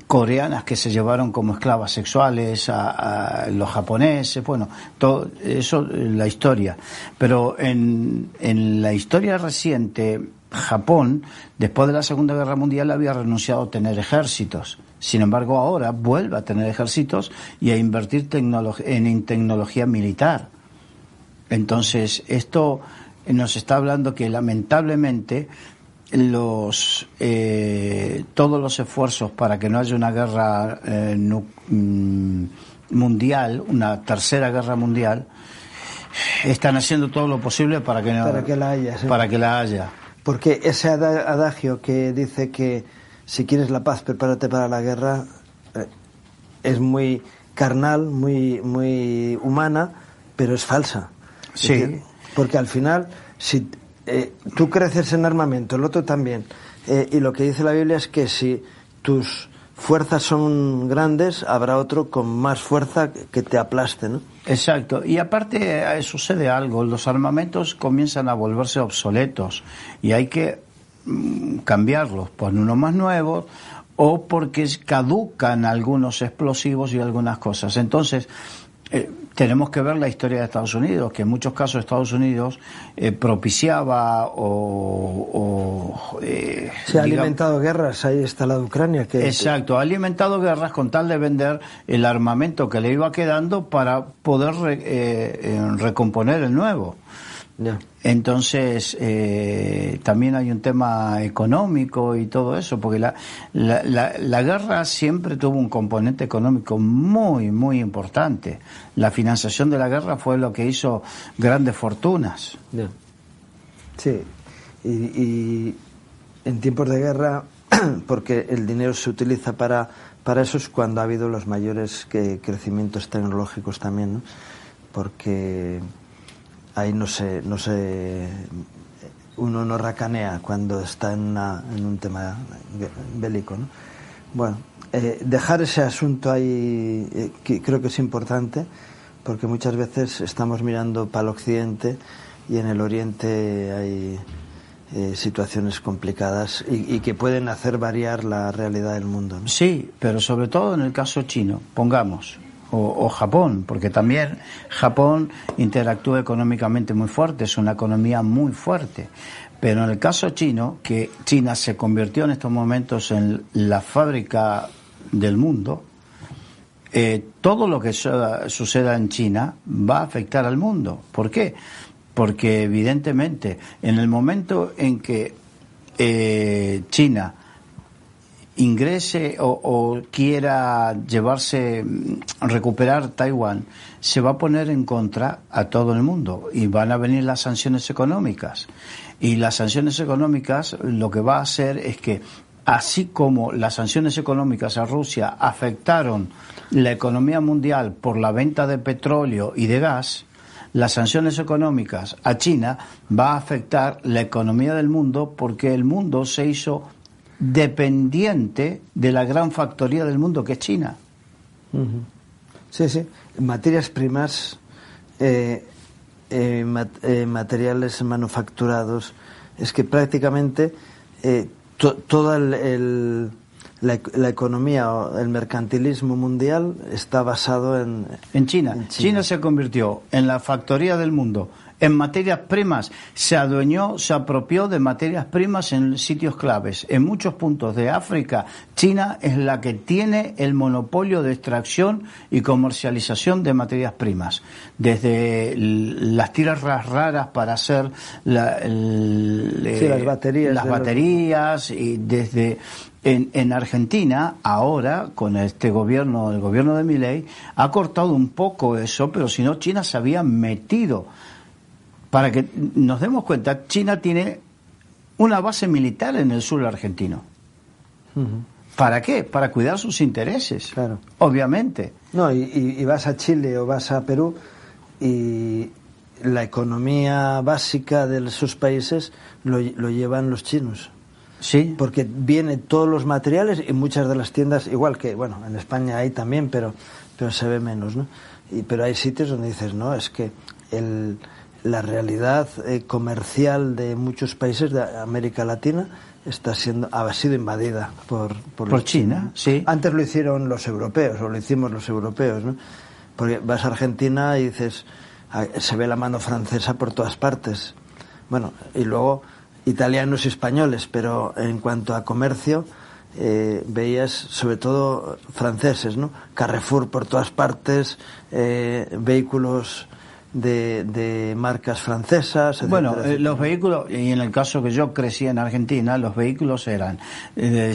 coreanas que se llevaron como esclavas sexuales a los japoneses, bueno, todo eso, la historia. Pero en la historia reciente, Japón, después de la Segunda Guerra Mundial, había renunciado a tener ejércitos. Sin embargo, ahora vuelve a tener ejércitos y a invertir en tecnología militar. Entonces, esto nos está hablando que lamentablemente todos los esfuerzos para que no haya una guerra mundial, una tercera guerra mundial, están haciendo todo lo posible para que la haya, sí. Para que la haya. Porque ese adagio que dice que si quieres la paz, prepárate para la guerra, es muy carnal, muy humana, pero es falsa. Sí. Porque al final, si tú creces en armamento, el otro también, y lo que dice la Biblia es que si tus fuerzas son grandes, habrá otro con más fuerza que te aplaste, ¿no? Exacto. Y aparte sucede algo, los armamentos comienzan a volverse obsoletos y hay que cambiarlos por unos más nuevos o porque caducan algunos explosivos y algunas cosas. Entonces, tenemos que ver la historia de Estados Unidos, que en muchos casos Estados Unidos propiciaba se ha alimentado guerras, ahí está la de Ucrania. Exacto, ha alimentado guerras con tal de vender el armamento que le iba quedando para poder recomponer el nuevo. Ya. Entonces, también hay un tema económico y todo eso, porque la guerra siempre tuvo un componente económico muy, muy importante. La financiación de la guerra fue lo que hizo grandes fortunas. Ya. Sí, y en tiempos de guerra, porque el dinero se utiliza para eso, es cuando ha habido los mayores crecimientos tecnológicos también, ¿no? Porque ahí uno no racanea cuando está en un tema bélico, ¿no? Bueno, dejar ese asunto ahí creo que es importante, porque muchas veces estamos mirando para el occidente y en el oriente hay situaciones complicadas y que pueden hacer variar la realidad del mundo, ¿no? Sí, pero sobre todo en el caso chino, pongamos, o Japón, porque también Japón interactúa económicamente muy fuerte, es una economía muy fuerte. Pero en el caso chino, que China se convirtió en estos momentos en la fábrica del mundo, todo lo que suceda en China va a afectar al mundo. ¿Por qué? Porque evidentemente en el momento en que China ingrese o quiera recuperar Taiwán, se va a poner en contra a todo el mundo y van a venir las sanciones económicas. Y las sanciones económicas lo que va a hacer es que, así como las sanciones económicas a Rusia afectaron la economía mundial por la venta de petróleo y de gas, las sanciones económicas a China va a afectar la economía del mundo, porque el mundo se hizo dependiente de la gran factoría del mundo que es China. Uh-huh. Sí, sí. Materias primas, materiales manufacturados, es que prácticamente toda la economía o el mercantilismo mundial está basado en China. China se convirtió en la factoría del mundo. En materias primas se apropió de materias primas en sitios claves. En muchos puntos de África, China es la que tiene el monopolio de extracción y comercialización de materias primas. Desde las tiras raras para hacer las baterías y desde en Argentina, ahora, con el gobierno de Milei, ha cortado un poco eso, pero si no, China se había metido. Para que nos demos cuenta, China tiene una base militar en el sur argentino. Uh-huh. ¿Para qué? Para cuidar sus intereses, claro. Obviamente. No, y vas a Chile o vas a Perú y la economía básica de esos países lo llevan los chinos. Sí. Porque vienen todos los materiales y muchas de las tiendas, igual que, bueno, en España hay también, pero se ve menos, ¿no? Pero hay sitios donde dices, no, es que la realidad comercial de muchos países de América Latina ha sido invadida por China, sí. Antes lo hicieron los europeos, o lo hicimos los europeos, ¿no? Porque vas a Argentina y dices, se ve la mano francesa por todas partes. Bueno, y luego italianos y españoles, pero en cuanto a comercio veías sobre todo franceses, ¿no? Carrefour por todas partes, vehículos de marcas francesas, etcétera, bueno, etcétera. Los vehículos, y en el caso que yo crecí en Argentina, los vehículos eran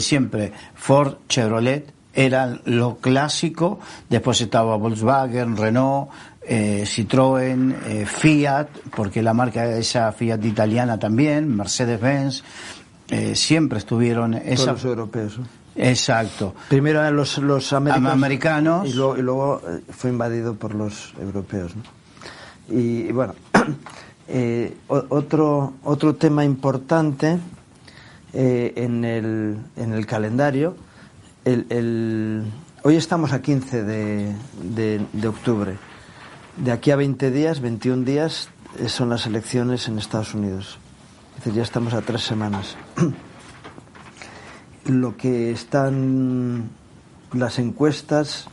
siempre Ford, Chevrolet, eran lo clásico. Después estaba Volkswagen, Renault, Citroën, Fiat, porque la marca esa Fiat italiana también, Mercedes-Benz, siempre estuvieron todos los europeos, ¿no? Exacto. Primero eran los americanos y luego fue invadido por los europeos, ¿no? Y bueno, otro tema importante en el calendario, hoy estamos a 15 de octubre. De aquí a 21 días son las elecciones en Estados Unidos. Es decir, ya estamos a 3 semanas. Lo que están las encuestas,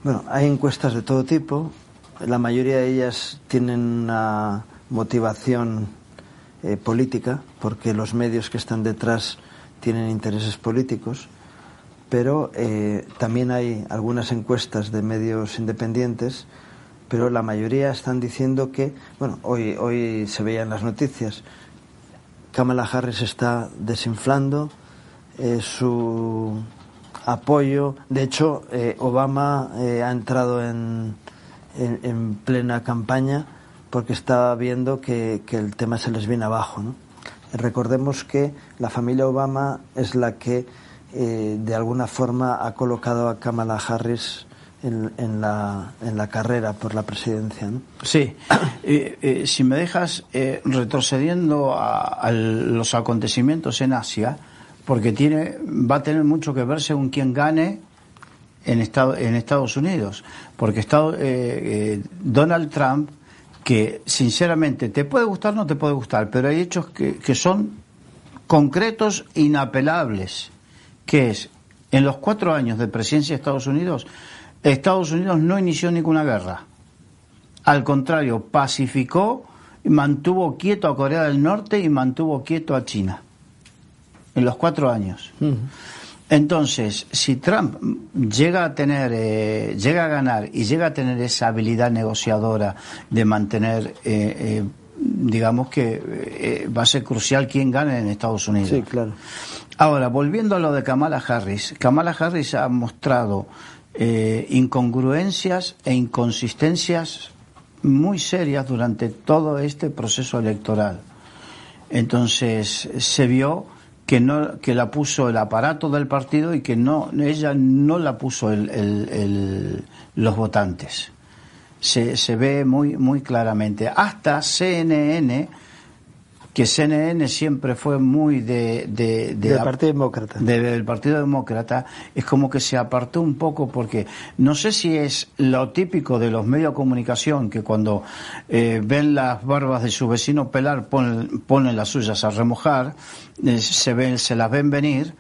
bueno, hay encuestas de todo tipo. La mayoría de ellas tienen una motivación política, porque los medios que están detrás tienen intereses políticos, pero también hay algunas encuestas de medios independientes pero la mayoría están diciendo que, bueno, hoy se veía en las noticias, Kamala Harris está desinflando su apoyo. De hecho, Obama ha entrado en plena campaña porque está viendo que el tema se les viene abajo, ¿no? Recordemos que la familia Obama es la que de alguna forma ha colocado a Kamala Harris en la carrera por la presidencia, ¿no? Sí, si me dejas retrocediendo a los acontecimientos en Asia, porque va a tener mucho que ver según quién gane en Estados Unidos, porque Donald Trump, que sinceramente te puede gustar o no te puede gustar, pero hay hechos que son concretos, inapelables, que es, en los 4 años de presidencia de Estados Unidos no inició ninguna guerra. Al contrario, pacificó y mantuvo quieto a Corea del Norte y mantuvo quieto a China. En los 4 años. Uh-huh. Entonces, si Trump llega a ganar y llega a tener esa habilidad negociadora de mantener, digamos que va a ser crucial quién gane en Estados Unidos. Sí, claro. Ahora, volviendo a lo de Kamala Harris ha mostrado incongruencias e inconsistencias muy serias durante todo este proceso electoral. Entonces, se vio que la puso el aparato del partido y que ella no la puso los votantes. Se ve muy muy claramente. Hasta CNN, que CNN siempre fue muy del Partido Demócrata. Del Partido Demócrata, es como que se apartó un poco, porque no sé si es lo típico de los medios de comunicación, que cuando ven las barbas de su vecino pelar ponen las suyas a remojar, se las ven venir,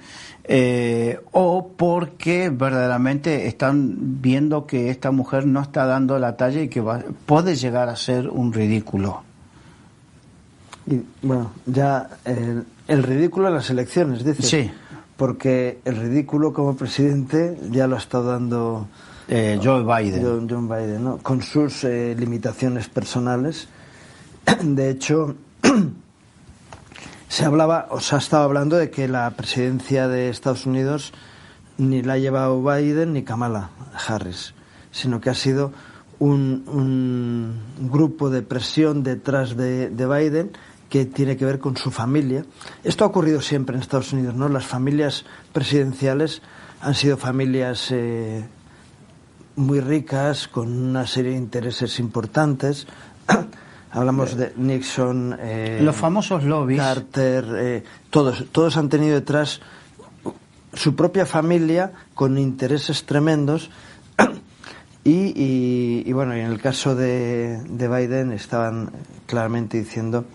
o porque verdaderamente están viendo que esta mujer no está dando la talla y que puede llegar a ser un ridículo. Y bueno, ya el ridículo en las elecciones, dices. Sí. Porque el ridículo como presidente ya lo ha estado dando Joe Biden. John Biden, ¿no? Con sus limitaciones personales. De hecho, se ha estado hablando de que la presidencia de Estados Unidos ni la ha llevado Biden ni Kamala Harris, sino que ha sido un grupo de presión detrás de Biden, que tiene que ver con su familia. Esto ha ocurrido siempre en Estados Unidos, ¿no? Las familias presidenciales han sido familias muy ricas, con una serie de intereses importantes. Hablamos de Nixon, los famosos lobbies, Carter, todos han tenido detrás su propia familia con intereses tremendos. Y bueno, y en el caso de Biden estaban claramente diciendo: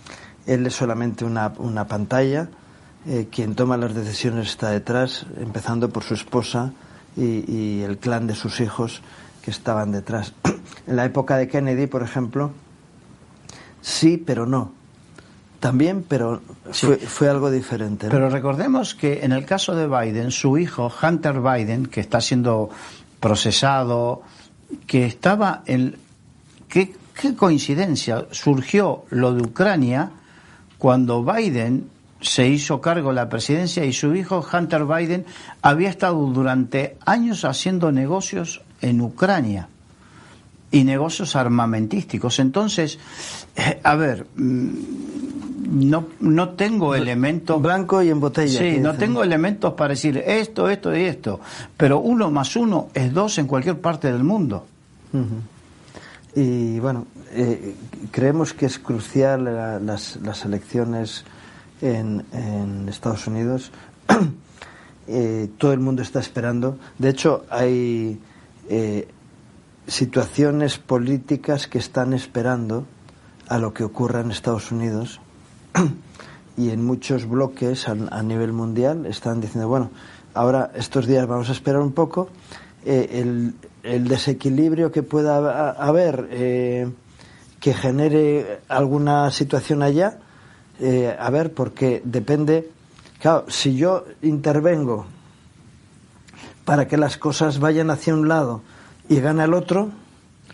él es solamente una pantalla, quien toma las decisiones está detrás, empezando por su esposa y el clan de sus hijos que estaban detrás. En la época de Kennedy, por ejemplo, sí, pero no. También, pero fue algo diferente, ¿no? Pero recordemos que en el caso de Biden, su hijo Hunter Biden, que está siendo procesado, que estaba en... ¿Qué coincidencia? Surgió lo de Ucrania cuando Biden se hizo cargo de la presidencia, y su hijo Hunter Biden había estado durante años haciendo negocios en Ucrania y negocios armamentísticos. Entonces, a ver, no tengo elementos... Blanco y en botella. Sí, no tengo elementos para decir esto y esto, pero 1 más 1 es 2 en cualquier parte del mundo. Uh-huh. Y bueno, creemos que es crucial las elecciones en Estados Unidos. Todo el mundo está esperando. De hecho, hay situaciones políticas que están esperando a lo que ocurra en Estados Unidos, y en muchos bloques a nivel mundial están diciendo: bueno, ahora estos días vamos a esperar un poco, el desequilibrio que pueda haber, que genere alguna situación allá, a ver, porque depende, claro, si yo intervengo para que las cosas vayan hacia un lado y gana el otro,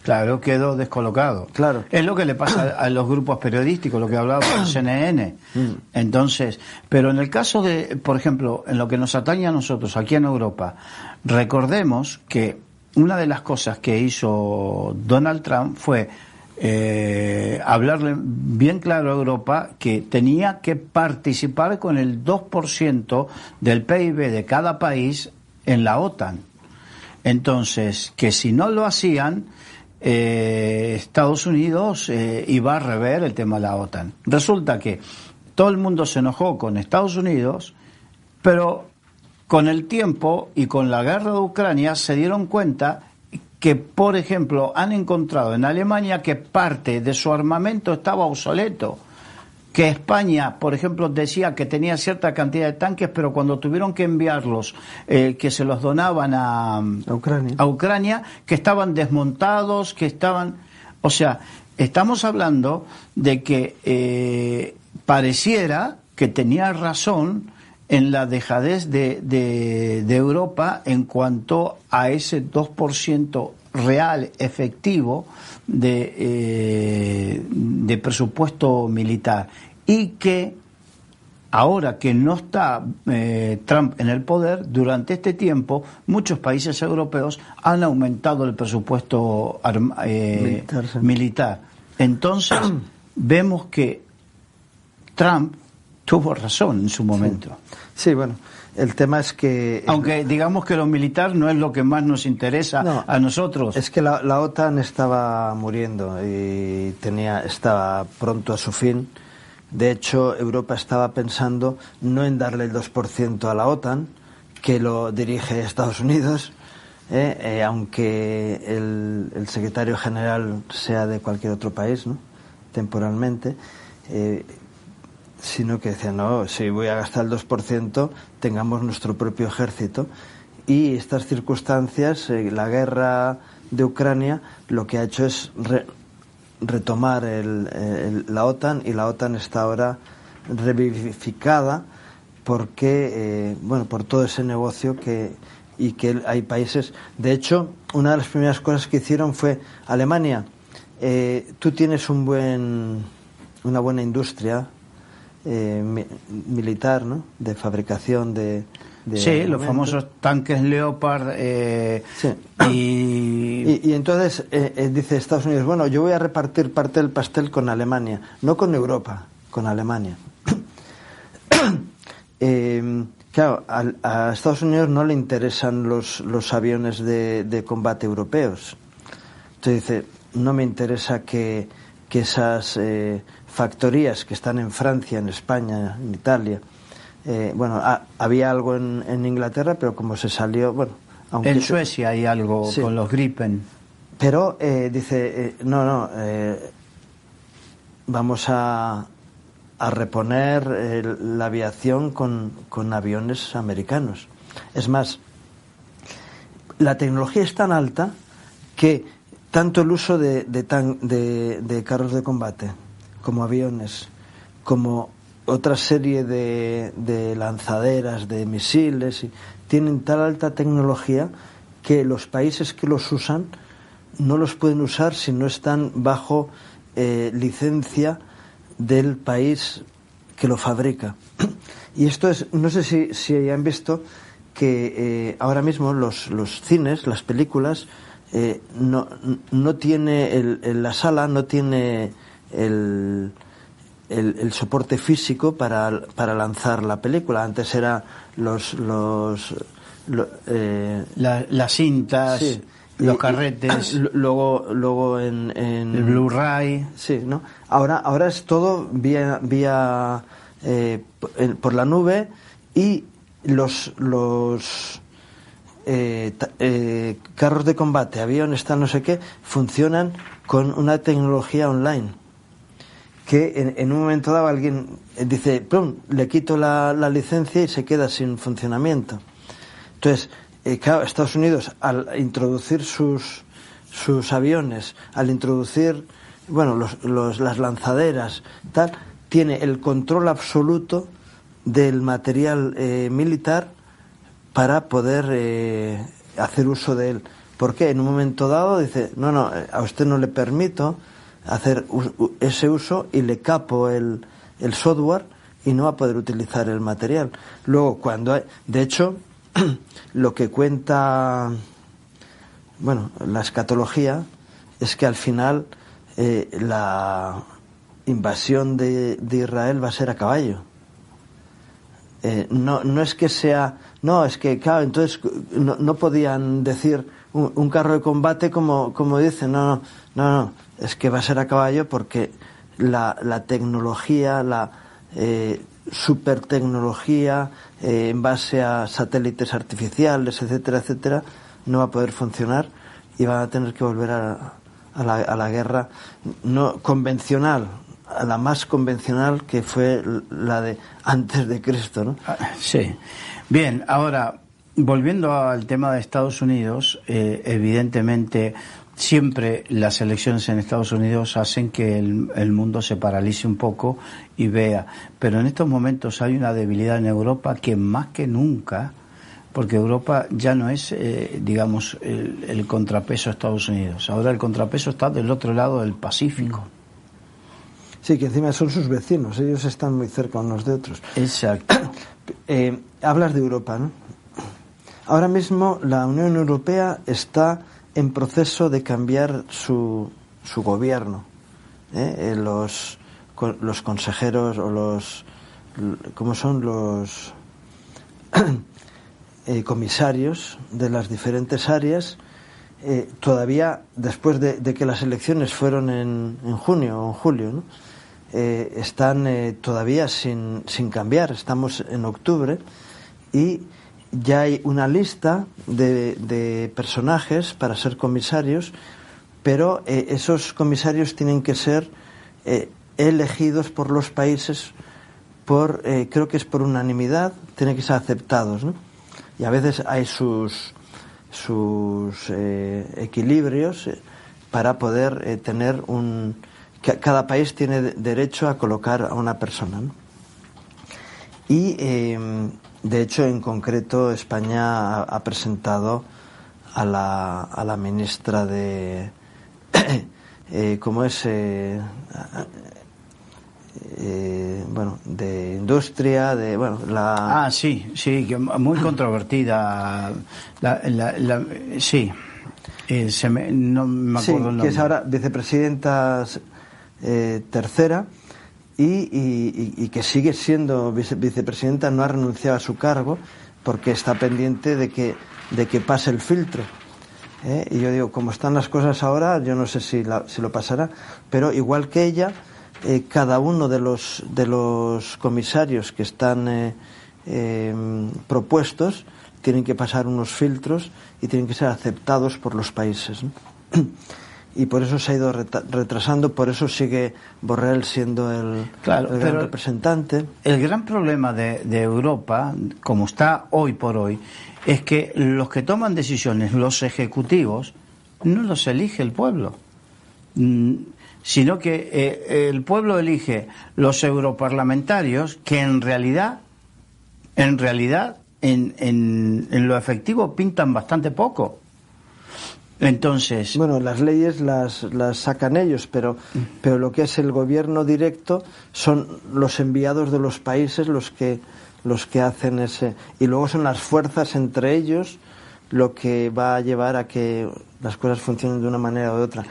Claro, quedó descolocado. Claro. Es lo que le pasa a los grupos periodísticos, lo que hablaba con CNN. Entonces, pero en el caso de, por ejemplo, en lo que nos atañe a nosotros aquí en Europa, recordemos que una de las cosas que hizo Donald Trump fue hablarle bien claro a Europa que tenía que participar con el 2% del PIB de cada país en la OTAN. Entonces, que si no lo hacían, Estados Unidos iba a rever el tema de la OTAN. Resulta que todo el mundo se enojó con Estados Unidos, pero con el tiempo y con la guerra de Ucrania se dieron cuenta que, por ejemplo, han encontrado en Alemania que parte de su armamento estaba obsoleto. Que España, por ejemplo, decía que tenía cierta cantidad de tanques, pero cuando tuvieron que enviarlos, que se los donaban a Ucrania, que estaban desmontados, que estaban... O sea, estamos hablando de que pareciera que tenía razón en la dejadez de Europa en cuanto a ese 2% real, efectivo, de presupuesto militar, y que ahora que no está Trump en el poder, durante este tiempo muchos países europeos han aumentado el presupuesto militar. Entonces vemos que Trump tuvo razón en su momento. Sí, bueno, el tema es que... Aunque digamos que lo militar no es lo que más nos interesa a nosotros. Es que la OTAN estaba muriendo y estaba pronto a su fin. De hecho, Europa estaba pensando no en darle el 2% a la OTAN, que lo dirige Estados Unidos, aunque el secretario general sea de cualquier otro país, ¿no? Temporalmente, sino que decían, no, si voy a gastar el 2%, tengamos nuestro propio ejército. Y estas circunstancias, la guerra de Ucrania, lo que ha hecho es retomar la OTAN, y la OTAN está ahora revivificada porque, por todo ese negocio que hay países. De hecho, una de las primeras cosas que hicieron fue, Alemania, tú tienes una buena industria militar, ¿no? De fabricación de sí, los famosos tanques Leopard. Sí. Y entonces dice Estados Unidos, bueno, yo voy a repartir parte del pastel con Alemania, no con Europa, con Alemania. Claro, a Estados Unidos no le interesan los aviones de combate europeos. Entonces dice, no me interesa que esas factorías que están en Francia, en España, en Italia, había algo en Inglaterra, pero como se salió, aunque en Suecia hay algo, sí, con los Gripen. Pero dice, vamos a reponer la aviación con aviones americanos. Es más, la tecnología es tan alta que tanto el uso de carros de combate, como aviones, como otra serie de lanzaderas, de misiles, tienen tal alta tecnología que los países que los usan no los pueden usar si no están bajo licencia del país que lo fabrica. Y esto es, no sé si han visto que ahora mismo los cines, las películas, no tiene la sala no tiene el soporte físico para lanzar la película. Antes era las cintas, sí, los carretes, luego en el Blu-ray, sí, ¿no? Ahora es todo vía por la nube, y los carros de combate, aviones, tal, no sé qué, funcionan con una tecnología online que en un momento dado alguien dice, ¡pum!, le quito la licencia y se queda sin funcionamiento. Entonces, claro, Estados Unidos, al introducir sus aviones, al introducir las lanzaderas, tal, tiene el control absoluto del material militar para poder hacer uso de él. ¿Por qué? En un momento dado dice, no, a usted no le permito hacer ese uso y le capo el software y no va a poder utilizar el material. Luego, de hecho, lo que cuenta, la escatología es que al final la invasión de Israel va a ser a caballo. No es que sea, es que claro, entonces no podían decir un carro de combate como dicen, no, es que va a ser a caballo porque la tecnología, la super tecnología en base a satélites artificiales, etcétera, no va a poder funcionar y van a tener que volver a la guerra no convencional, a la más convencional, que fue la de antes de Cristo, ¿no? Sí. Bien, ahora, volviendo al tema de Estados Unidos, evidentemente siempre las elecciones en Estados Unidos hacen que el mundo se paralice un poco y vea, pero en estos momentos hay una debilidad en Europa que más que nunca, porque Europa ya no es, digamos, el contrapeso a Estados Unidos, ahora el contrapeso está del otro lado del Pacífico. Sí, que encima son sus vecinos, ellos están muy cerca unos de otros. Exacto. Hablas de Europa, ¿no? Ahora mismo la Unión Europea está en proceso de cambiar su gobierno. Los consejeros o los ¿cómo son? Los comisarios de las diferentes áreas, todavía después de que las elecciones fueron en junio o en julio, ¿no? Están todavía sin cambiar. Estamos en octubre y ya hay una lista de personajes para ser comisarios, pero esos comisarios tienen que ser elegidos por los países creo que es por unanimidad, tienen que ser aceptados, ¿no? Y a veces hay sus equilibrios para poder tener cada país tiene derecho a colocar a una persona, ¿no? Y de hecho, en concreto, España ha presentado a la ministra de ¿cómo es? De Industria, sí, que muy controvertida. Sí. No me acuerdo el nombre. Que es ahora vicepresidenta tercera y que sigue siendo vicepresidenta, no ha renunciado a su cargo porque está pendiente de que pase el filtro. Y yo digo, como están las cosas ahora, yo no sé si lo pasará, pero igual que ella, cada uno de los comisarios que están propuestos tienen que pasar unos filtros y tienen que ser aceptados por los países, ¿no? Y por eso se ha ido retrasando, por eso sigue Borrell siendo el gran representante. El gran problema de Europa, como está hoy por hoy, es que los que toman decisiones, los ejecutivos, no los elige el pueblo, sino que el pueblo elige los europarlamentarios, que en realidad en lo efectivo pintan bastante poco. Entonces, las leyes las sacan ellos, pero lo que es el gobierno directo son los enviados de los países los que hacen ese, y luego son las fuerzas entre ellos lo que va a llevar a que las cosas funcionen de una manera u otra.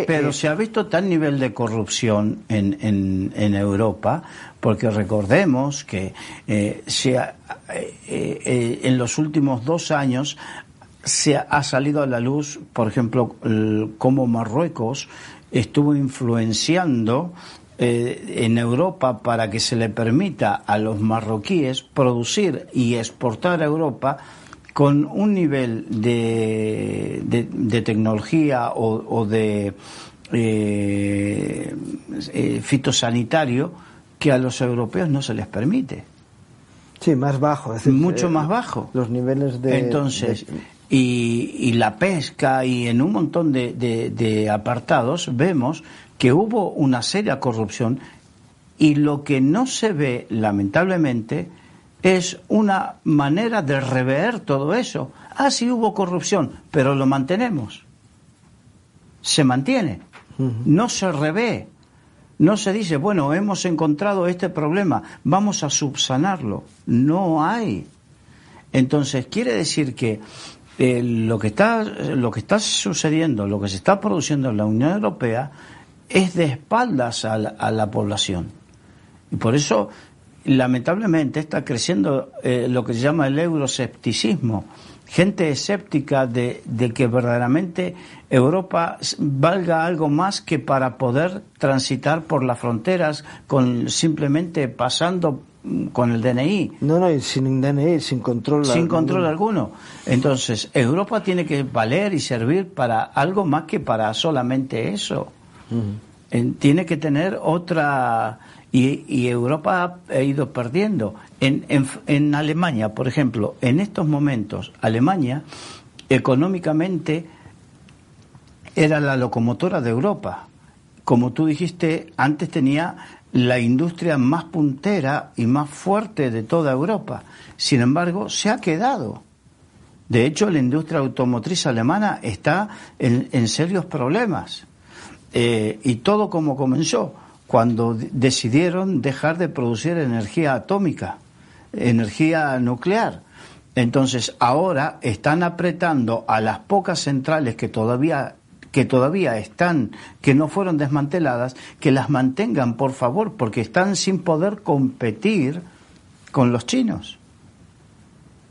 Pero se ha visto tal nivel de corrupción en Europa, porque recordemos que en los últimos 2 años se ha salido a la luz, por ejemplo, cómo Marruecos estuvo influenciando en Europa para que se le permita a los marroquíes producir y exportar a Europa con un nivel de tecnología o de fitosanitario que a los europeos no se les permite. Sí, más bajo. Es decir, mucho más bajo. Los niveles de... Entonces, y la pesca y en un montón de apartados vemos que hubo una seria corrupción, y lo que no se ve, lamentablemente, es una manera de rever todo eso. Ah, sí hubo corrupción, pero lo mantenemos. Se mantiene. No se revé. No se dice, bueno, hemos encontrado este problema, vamos a subsanarlo. No hay. Entonces, quiere decir que lo que está sucediendo, lo que se está produciendo en la Unión Europea es de espaldas a la población. Y por eso, lamentablemente, está creciendo lo que se llama el euroscepticismo. Gente escéptica de que verdaderamente Europa valga algo más que para poder transitar por las fronteras simplemente pasando con el DNI. No, y sin DNI, sin control. Sin control alguno. Entonces, Europa tiene que valer y servir para algo más que para solamente eso. Tiene que tener otra... Y Europa ha ido perdiendo. En Alemania, por ejemplo, en estos momentos, Alemania económicamente era la locomotora de Europa. Como tú dijiste, antes tenía la industria más puntera y más fuerte de toda Europa. Sin embargo, se ha quedado. De hecho, la industria automotriz alemana está en serios problemas. Y todo como comenzó, cuando decidieron dejar de producir energía atómica, energía nuclear. Entonces, ahora están apretando a las pocas centrales que todavía están, que no fueron desmanteladas, que las mantengan, por favor, porque están sin poder competir con los chinos,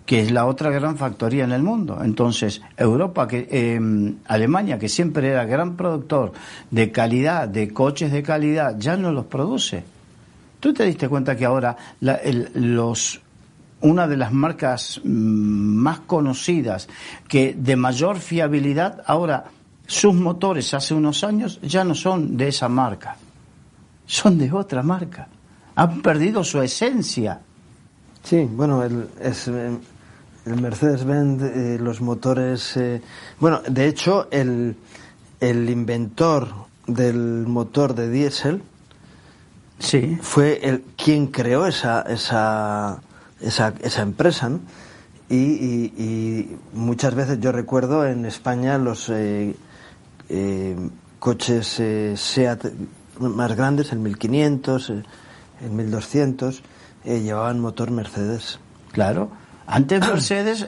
que es la otra gran factoría en el mundo. Entonces, Alemania, que siempre era gran productor de calidad, de coches de calidad, ya no los produce. ¿Tú te diste cuenta que ahora una de las marcas más conocidas, que de mayor fiabilidad, ahora sus motores hace unos años ya no son de esa marca, son de otra marca? Han perdido su esencia. Sí, bueno, el Mercedes-Benz, los motores... de hecho, el inventor del motor de diésel, sí, fue quien creó esa empresa, ¿no? Y muchas veces yo recuerdo en España los coches SEAT más grandes, el 1500, el 1200, llevaban motor Mercedes. Claro. Antes Mercedes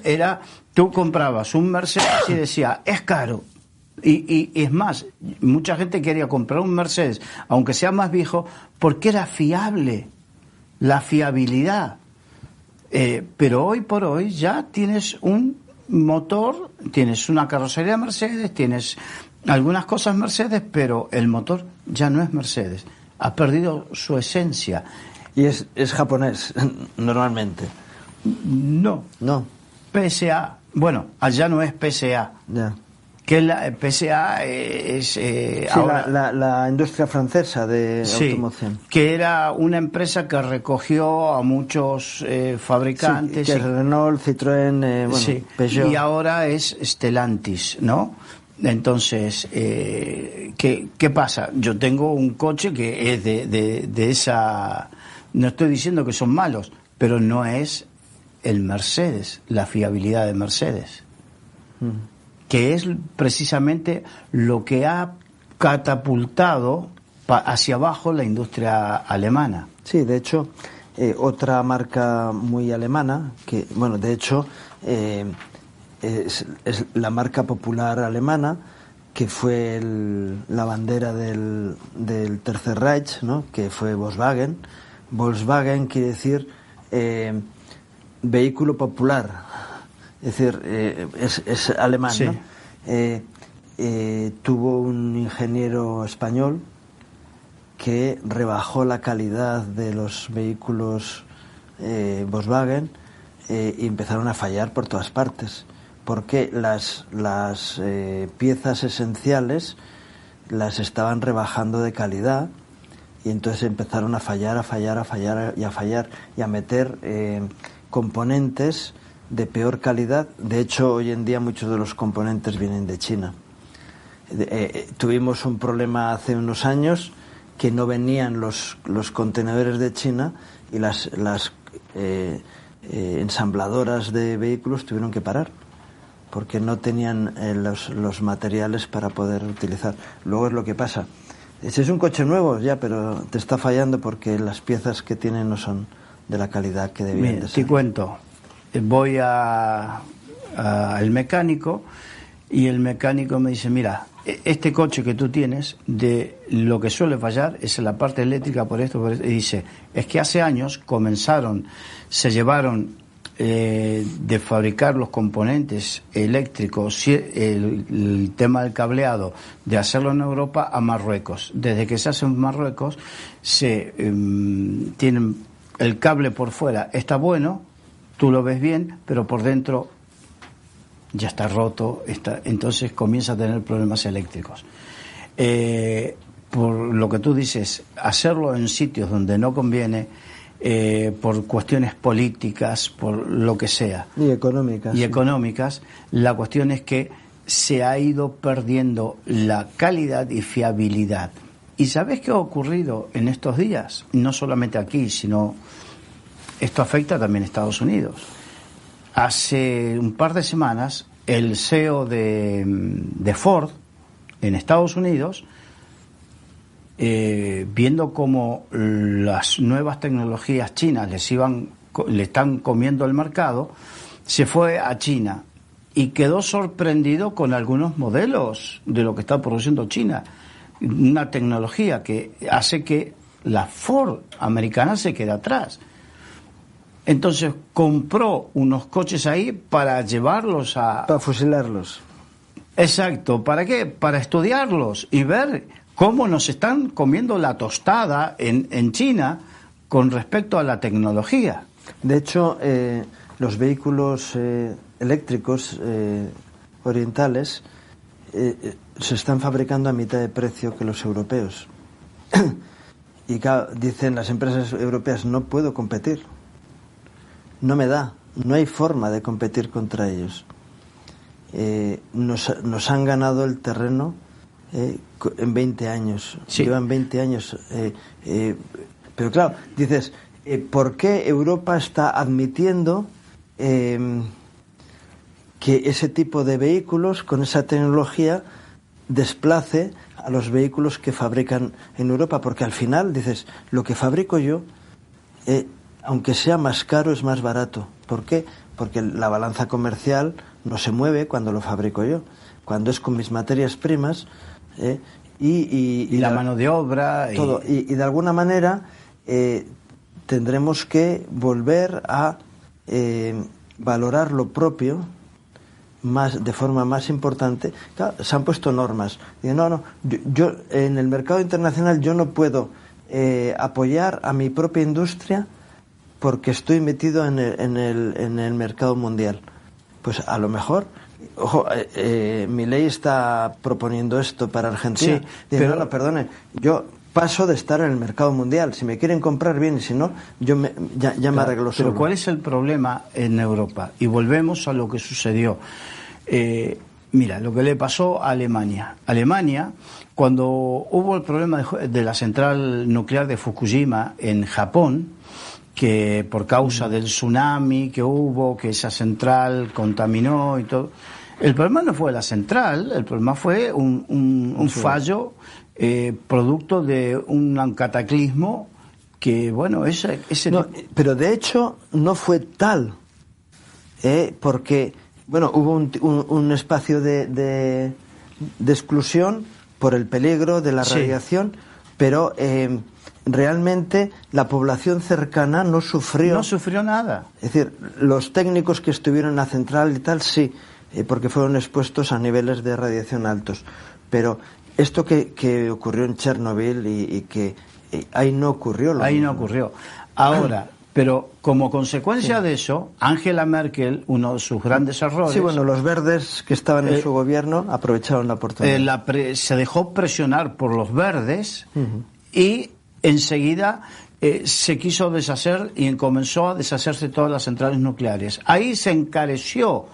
tú comprabas un Mercedes y decía, es caro. Y es más, mucha gente quería comprar un Mercedes, aunque sea más viejo, porque era fiable, la fiabilidad. Pero hoy por hoy ya tienes un motor, tienes una carrocería Mercedes, tienes algunas cosas Mercedes, pero el motor ya no es Mercedes. Ha perdido su esencia. Y es japonés, normalmente. No. PSA, bueno, allá no es PSA. Ya. Que la PSA es ahora la industria francesa de automoción. Que era una empresa que recogió a muchos fabricantes. Sí, que Renault, Citroën, Peugeot. Y ahora es Stellantis, ¿no? Entonces, ¿qué pasa? Yo tengo un coche que es de esa... No estoy diciendo que son malos, pero no es el Mercedes, la fiabilidad de Mercedes, que es precisamente lo que ha catapultado hacia abajo la industria alemana. Sí, de hecho, otra marca muy alemana, que, bueno, de hecho, es la marca popular alemana, que fue la bandera del Tercer Reich, ¿no? Que fue Volkswagen. Volkswagen quiere decir vehículo popular, es decir, es alemán, sí. ¿No? Tuvo un ingeniero español que rebajó la calidad de los vehículos Volkswagen y empezaron a fallar por todas partes, porque las piezas esenciales las estaban rebajando de calidad. Y entonces empezaron a fallar y a meter componentes de peor calidad. De hecho, hoy en día muchos de los componentes vienen de China. Tuvimos un problema hace unos años que no venían los contenedores de China y ensambladoras de vehículos tuvieron que parar porque no tenían los materiales para poder utilizar. Luego es lo que pasa. Si es un coche nuevo, ya, pero te está fallando porque las piezas que tiene no son de la calidad que debían de ser. Te cuento, voy al mecánico y el mecánico me dice, mira, este coche que tú tienes, de lo que suele fallar es en la parte eléctrica por esto. Y dice, es que hace años se llevaron de fabricar los componentes eléctricos, el tema del cableado, de hacerlo en Europa a Marruecos. Desde que se hace en Marruecos, tienen el cable por fuera, está bueno, tú lo ves bien, pero por dentro ya está roto, entonces comienza a tener problemas eléctricos. Por lo que tú dices, hacerlo en sitios donde no conviene, por cuestiones políticas, por lo que sea. Y económicas, la cuestión es que se ha ido perdiendo la calidad y fiabilidad. ¿Y sabes qué ha ocurrido en estos días? No solamente aquí, sino esto afecta también a Estados Unidos. Hace un par de semanas, el CEO de Ford en Estados Unidos, viendo cómo las nuevas tecnologías chinas le están comiendo el mercado, se fue a China y quedó sorprendido con algunos modelos de lo que está produciendo China. Una tecnología que hace que la Ford americana se quede atrás. Entonces compró unos coches ahí para llevarlos para fusilarlos. Exacto. ¿Para qué? Para estudiarlos y ver cómo nos están comiendo la tostada en China con respecto a la tecnología. De hecho, los vehículos eléctricos orientales se están fabricando a mitad de precio que los europeos. Y claro, dicen las empresas europeas, no puedo competir. No me da, no hay forma de competir contra ellos. Nos han ganado el terreno en 20 años. Sí. Llevan 20 años. Pero claro, dices, ¿por qué Europa está admitiendo que ese tipo de vehículos con esa tecnología desplace a los vehículos que fabrican en Europa? Porque al final dices, lo que fabrico yo, aunque sea más caro, es más barato. ¿Por qué? Porque la balanza comercial no se mueve cuando lo fabrico yo. Cuando es con mis materias primas y la mano de obra todo. Y de alguna manera tendremos que volver a valorar lo propio de forma más importante. Claro, se han puesto normas. Digo, yo en el mercado internacional yo no puedo apoyar a mi propia industria porque estoy metido en el mercado mundial. Pues a lo mejor, ojo, Milei está proponiendo esto para Argentina. Sí, pero no, perdone, yo paso de estar en el mercado mundial. Si me quieren comprar bien y si no, ya me arreglo solo. Pero ¿cuál es el problema en Europa? Y volvemos a lo que sucedió. Mira, lo que le pasó a Alemania. Alemania, cuando hubo el problema de la central nuclear de Fukushima en Japón, que por causa del tsunami que hubo, que esa central contaminó y todo, el problema no fue la central, el problema fue un fallo producto de un cataclismo que, bueno, pero de hecho no fue tal, porque, bueno, hubo un espacio de exclusión por el peligro de la radiación, pero realmente la población cercana no sufrió nada. Es decir, los técnicos que estuvieron en la central y tal, sí, porque fueron expuestos a niveles de radiación altos. Pero esto que ocurrió en Chernobyl y que ahí no ocurrió. Ahí no ocurrió. Ahora, pero como consecuencia de eso, Angela Merkel, uno de sus grandes errores... Sí, bueno, los verdes que estaban en su gobierno aprovecharon la oportunidad. Se dejó presionar por los verdes y enseguida se quiso deshacer y comenzó a deshacerse todas las centrales nucleares. Ahí se encareció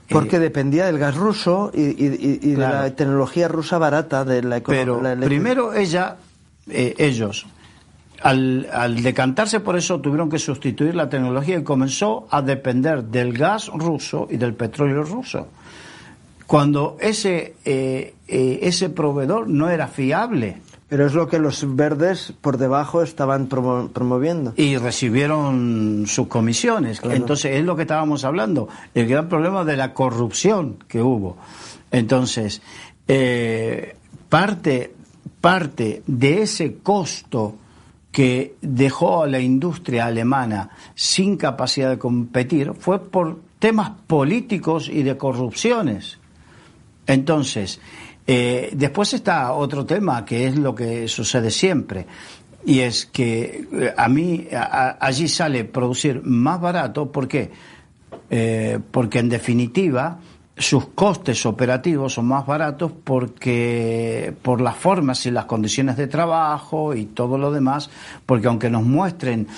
porque dependía del gas ruso y de la tecnología rusa barata de la economía. Pero primero ellos al decantarse por eso tuvieron que sustituir la tecnología y comenzó a depender del gas ruso y del petróleo ruso. Cuando ese proveedor no era fiable. Pero es lo que los verdes por debajo estaban promoviendo. Y recibieron sus comisiones. Claro. Entonces, es lo que estábamos hablando. El gran problema de la corrupción que hubo. Entonces, parte de ese costo que dejó a la industria alemana sin capacidad de competir fue por temas políticos y de corrupciones. Entonces, después está otro tema que es lo que sucede siempre, y es que allí sale producir más barato. ¿Por qué? Porque en definitiva sus costes operativos son más baratos porque por las formas y las condiciones de trabajo y todo lo demás, porque aunque nos muestren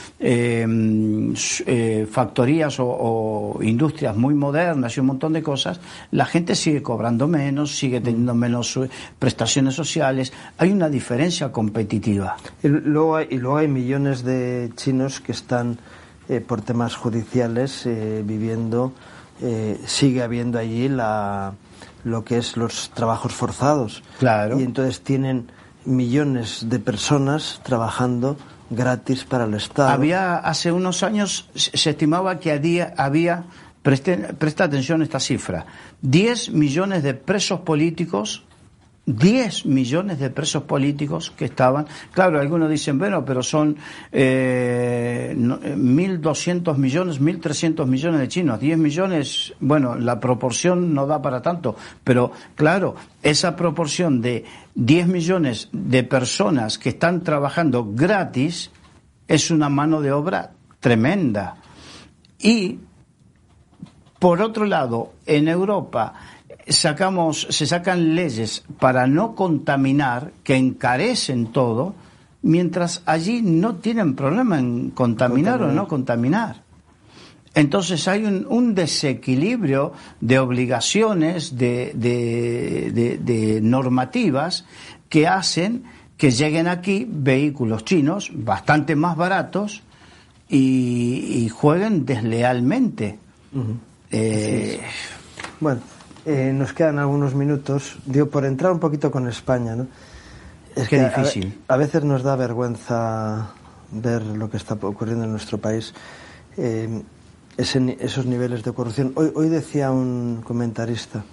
factorías o industrias muy modernas y un montón de cosas, la gente sigue cobrando menos, sigue teniendo menos prestaciones sociales. Hay una diferencia competitiva. Y luego hay millones de chinos que están por temas judiciales viviendo. Sigue habiendo allí lo que es los trabajos forzados. Claro. Y entonces tienen millones de personas trabajando gratis para el Estado. Hace unos años se estimaba que había presta atención a esta cifra, 10 millones de presos políticos. 10 millones de presos políticos que estaban. Claro, algunos dicen, bueno, pero son 1.200 millones, 1.300 millones de chinos. 10 millones, bueno, la proporción no da para tanto. Pero, claro, esa proporción de 10 millones de personas que están trabajando gratis es una mano de obra tremenda. Y, por otro lado, en Europa se sacan leyes para no contaminar que encarecen todo, mientras allí no tienen problema en contaminar o no contaminar. Entonces hay un desequilibrio de obligaciones, de normativas que hacen que lleguen aquí vehículos chinos bastante más baratos y jueguen deslealmente. Bueno, nos quedan algunos minutos. Digo, por entrar un poquito con España, ¿no? Es que difícil. A veces nos da vergüenza ver lo que está ocurriendo en nuestro país, esos niveles de corrupción. Hoy decía un comentarista,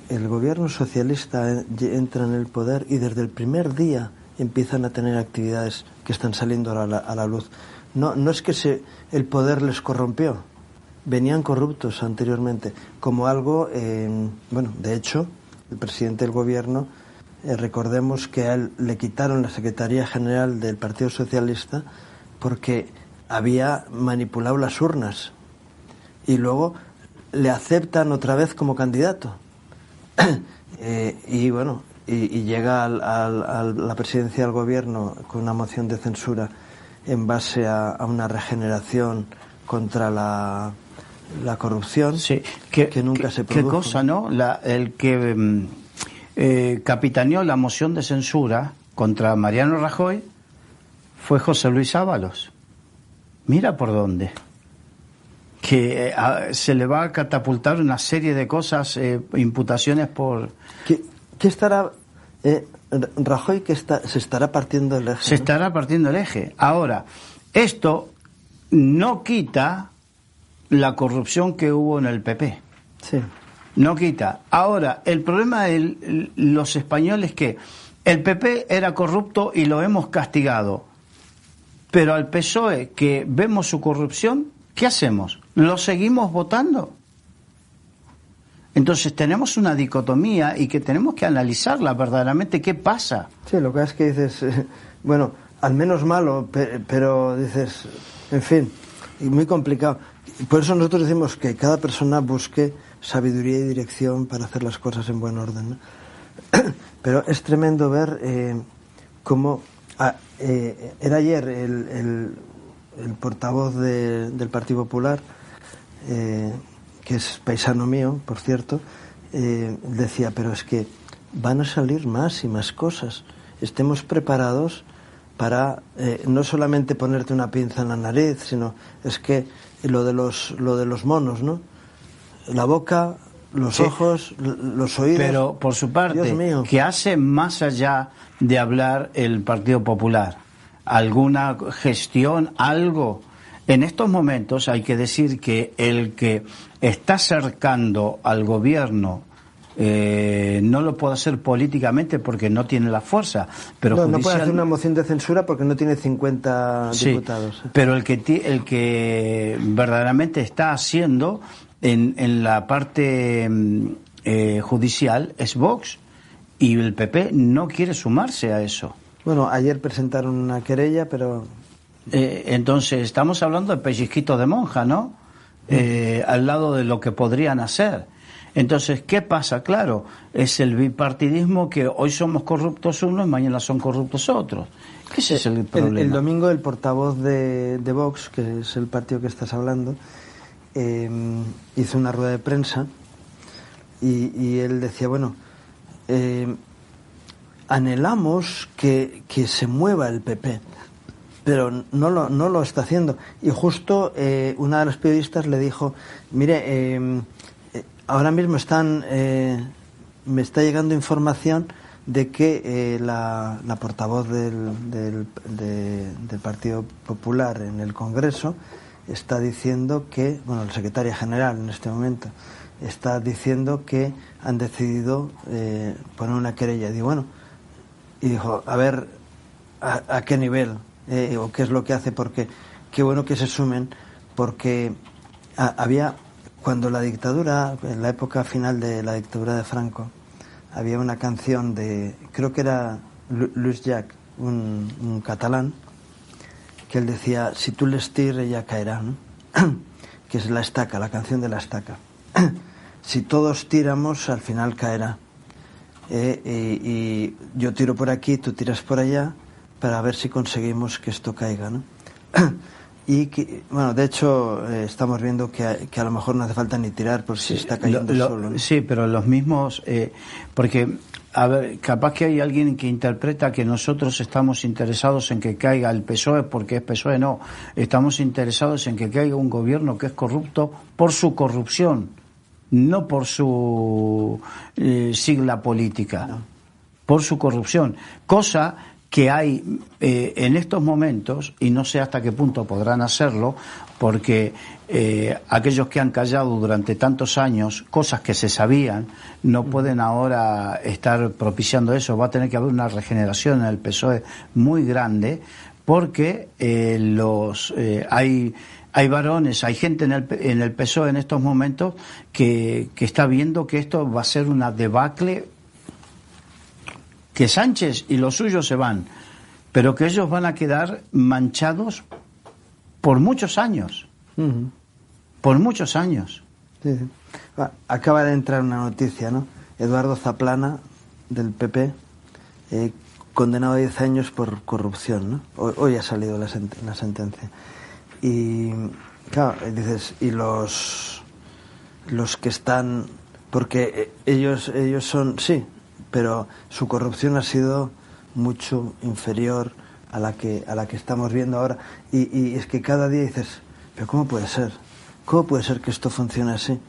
el gobierno socialista entra en el poder y desde el primer día empiezan a tener actividades que están saliendo a la luz. No es que el poder les corrompió. Venían corruptos anteriormente, como algo, de hecho, el presidente del gobierno, recordemos que a él le quitaron la Secretaría General del Partido Socialista porque había manipulado las urnas y luego le aceptan otra vez como candidato. Y llega a la presidencia del gobierno con una moción de censura en base a una regeneración contra la corrupción, sí, que nunca se produjo. Qué cosa, ¿no? El que capitaneó la moción de censura contra Mariano Rajoy fue José Luis Ábalos. Mira por dónde. Que se le va a catapultar una serie de cosas, imputaciones por... ¿Qué estará... Rajoy se estará partiendo el eje? Se estará partiendo el eje. Ahora, esto no quita la corrupción que hubo en el PP. Sí. No quita. Ahora, el problema de los españoles es que el PP era corrupto y lo hemos castigado. Pero al PSOE, que vemos su corrupción, ¿qué hacemos? ¿Lo seguimos votando? Entonces tenemos una dicotomía y que tenemos que analizarla verdaderamente. ¿Qué pasa? Sí, lo que es que dices, al menos malo, pero dices, en fin, y muy complicado. Por eso nosotros decimos que cada persona busque sabiduría y dirección para hacer las cosas en buen orden, ¿no? Pero es tremendo ver cómo... era ayer el portavoz del Partido Popular, que es paisano mío, por cierto, decía, pero es que van a salir más y más cosas. Estemos preparados para no solamente ponerte una pinza en la nariz, sino es que lo de los monos, ¿no? La boca, los ojos, los oídos. Pero por su parte, Dios mío, ¿qué hace más allá de hablar el Partido Popular? ¿Alguna gestión, algo? En estos momentos hay que decir que el que está acercando al gobierno no lo puede hacer políticamente porque no tiene la fuerza, pero no puede hacer una moción de censura porque no tiene 50 diputados. Pero el que verdaderamente está haciendo en la parte judicial es Vox, y el PP no quiere sumarse a eso. Bueno, ayer presentaron una querella, pero entonces estamos hablando de pellizquito de monja, ¿no? Al lado de lo que podrían hacer. Entonces, ¿qué pasa? Claro, es el bipartidismo, que hoy somos corruptos unos, mañana son corruptos otros. Ese es el problema. El domingo el portavoz de Vox, que es el partido que estás hablando, hizo una rueda de prensa y él decía, bueno, anhelamos que se mueva el PP, pero no lo está haciendo. Y justo una de las periodistas le dijo, mire, ahora mismo me está llegando información de que la portavoz del Partido Popular en el Congreso está diciendo que, bueno, el secretario general en este momento está diciendo que han decidido poner una querella. Y dijo, a ver, ¿a qué nivel? ¿O qué es lo que hace? Porque qué bueno que se sumen, porque había... Cuando la dictadura, en la época final de la dictadura de Franco, había una canción de, creo que era Luis Llach, un catalán, que él decía, si tú les tires ella caerá, ¿no? Que es la estaca, la canción de la estaca. Si todos tiramos, al final caerá. Y yo tiro por aquí, tú tiras por allá, para ver si conseguimos que esto caiga, ¿no? Y que, bueno, de hecho estamos viendo que a lo mejor no hace falta ni tirar por si está cayendo solo, ¿no? Sí, pero los mismos, porque, a ver, capaz que hay alguien que interpreta que nosotros estamos interesados en que caiga el PSOE porque es PSOE. No, estamos interesados en que caiga un gobierno que es corrupto por su corrupción, no por su sigla política, no. Por su corrupción, cosa que hay en estos momentos, y no sé hasta qué punto podrán hacerlo, porque aquellos que han callado durante tantos años cosas que se sabían, no pueden ahora estar propiciando eso. Va a tener que haber una regeneración en el PSOE muy grande, porque hay varones, hay gente en el PSOE en estos momentos que está viendo que esto va a ser una debacle, que Sánchez y los suyos se van, pero que ellos van a quedar manchados por muchos años. Uh-huh. Por muchos años. Sí. Acaba de entrar una noticia, ¿no? Eduardo Zaplana, del PP, condenado a 10 años por corrupción, ¿no? Hoy ha salido la sentencia. Y, claro, dices, y los que están... Porque ellos son... Sí, pero su corrupción ha sido mucho inferior a la que estamos viendo ahora, y es que cada día dices, pero ¿cómo puede ser que esto funcione así,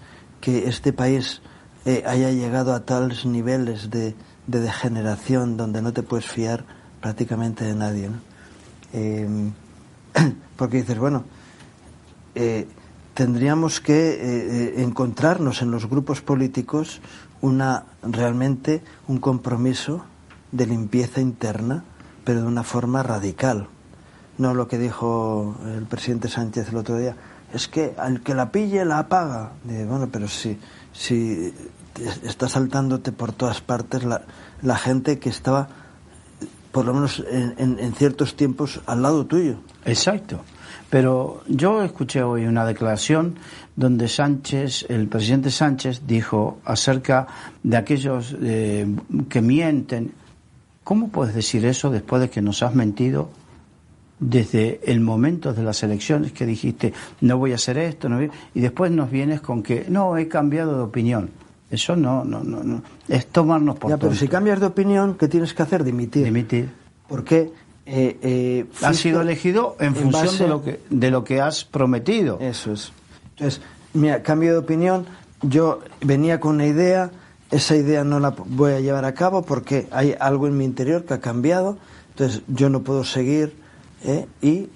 que este país haya llegado a tales niveles de degeneración donde no te puedes fiar prácticamente de nadie, ¿no? Porque dices, bueno, tendríamos que encontrarnos en los grupos políticos realmente un compromiso de limpieza interna, pero de una forma radical. No lo que dijo el presidente Sánchez el otro día, es que al que la pille la apaga. Bueno, pero si está saltándote por todas partes la gente que estaba, por lo menos en ciertos tiempos, al lado tuyo. Exacto. Pero yo escuché hoy una declaración donde el presidente Sánchez dijo acerca de aquellos que mienten. ¿Cómo puedes decir eso después de que nos has mentido desde el momento de las elecciones, que dijiste no voy a hacer esto, y después nos vienes con que no, he cambiado de opinión? Eso no es tomarnos por tontos. Pero si cambias de opinión, ¿qué tienes que hacer? Dimitir. Dimitir. Porque Has sido elegido en función base, de lo que has prometido. Eso es. Entonces, mira, cambio de opinión. Yo venía con una idea, esa idea no la voy a llevar a cabo porque hay algo en mi interior que ha cambiado. Entonces, yo no puedo seguir y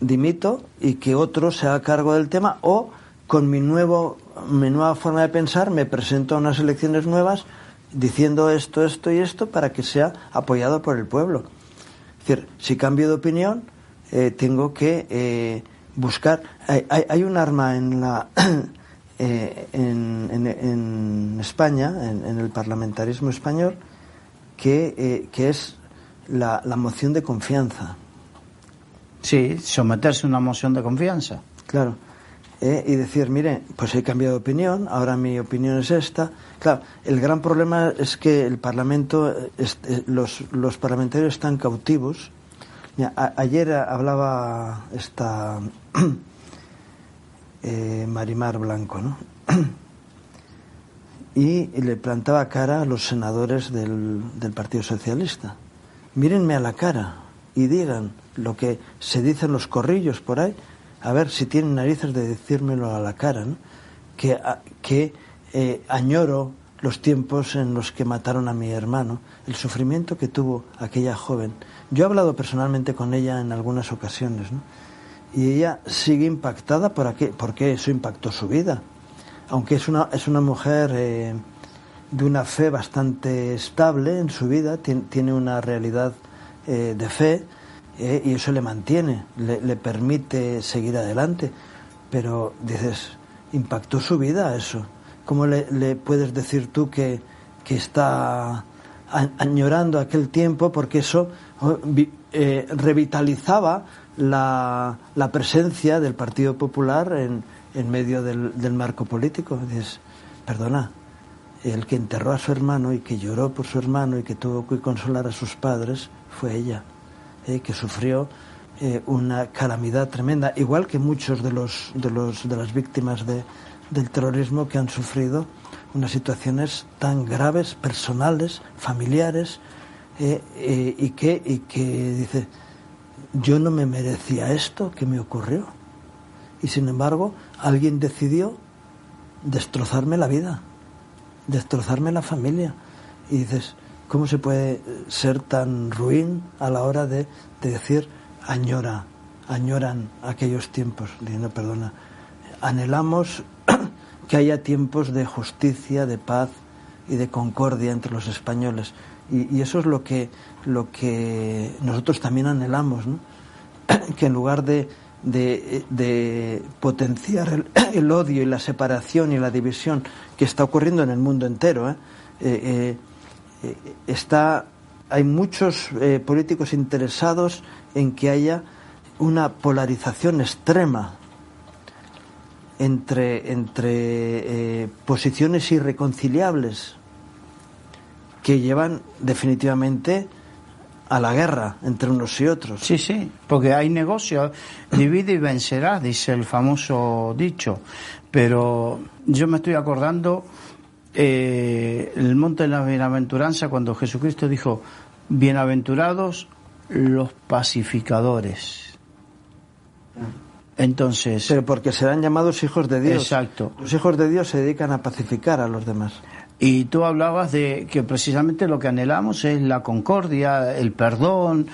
dimito y que otro se haga cargo del tema, o con mi nueva forma de pensar me presento a unas elecciones nuevas diciendo esto y esto para que sea apoyado por el pueblo. Es decir, si cambio de opinión, tengo que buscar. Hay un arma en España, en el parlamentarismo español, que es la moción de confianza. Sí, someterse a una moción de confianza. Claro. Y decir, mire, pues he cambiado de opinión, ahora mi opinión es esta. Claro, el gran problema es que el Parlamento, los parlamentarios están cautivos. Mira, ayer hablaba esta Marimar Blanco, ¿no? Y le plantaba cara a los senadores del Partido Socialista. Mírenme a la cara y digan lo que se dicen los corrillos por ahí, a ver si tienen narices de decírmelo a la cara, ¿no? Que añoro los tiempos en los que mataron a mi hermano, el sufrimiento que tuvo aquella joven. Yo he hablado personalmente con ella en algunas ocasiones, ¿no? Y ella sigue impactada porque eso impactó su vida. Aunque es una mujer de una fe bastante estable en su vida, tiene una realidad de fe, y eso le mantiene, le permite seguir adelante. Pero dices, impactó su vida eso. ¿Cómo le puedes decir tú que está añorando aquel tiempo? Porque eso revitalizaba la presencia del Partido Popular en medio del marco político. Dices, perdona, el que enterró a su hermano y que lloró por su hermano y que tuvo que consolar a sus padres fue ella, que sufrió una calamidad tremenda, igual que muchos de las víctimas del terrorismo, que han sufrido unas situaciones tan graves, personales, familiares, y que dice, yo no me merecía esto que me ocurrió, y sin embargo alguien decidió destrozarme la vida, destrozarme la familia. Y dices, ¿cómo se puede ser tan ruin a la hora de decir añoran aquellos tiempos? Diciendo, perdona, anhelamos que haya tiempos de justicia, de paz y de concordia entre los españoles, y eso es lo que nosotros también anhelamos, ¿no? Que en lugar de potenciar el odio y la separación y la división que está ocurriendo en el mundo entero, hay muchos políticos interesados en que haya una polarización extrema entre posiciones irreconciliables que llevan definitivamente a la guerra entre unos y otros. Sí, sí, porque hay negocio, divide y vencerás, dice el famoso dicho. Pero yo me estoy acordando el monte de la bienaventuranza, cuando Jesucristo dijo, bienaventurados los pacificadores. Entonces, pero porque serán llamados hijos de Dios. Exacto. Los hijos de Dios se dedican a pacificar a los demás. Y tú hablabas de que precisamente lo que anhelamos es la concordia, el perdón,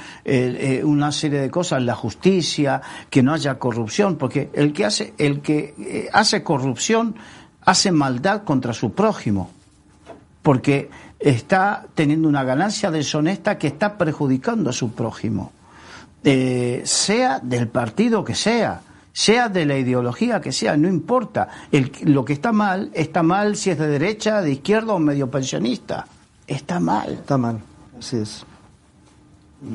una serie de cosas, la justicia, que no haya corrupción, porque el que hace corrupción hace maldad contra su prójimo, porque está teniendo una ganancia deshonesta que está perjudicando a su prójimo, sea del partido que sea de la ideología que sea, no importa. Lo que está mal si es de derecha, de izquierda o medio pensionista. Está mal. Está mal, así es.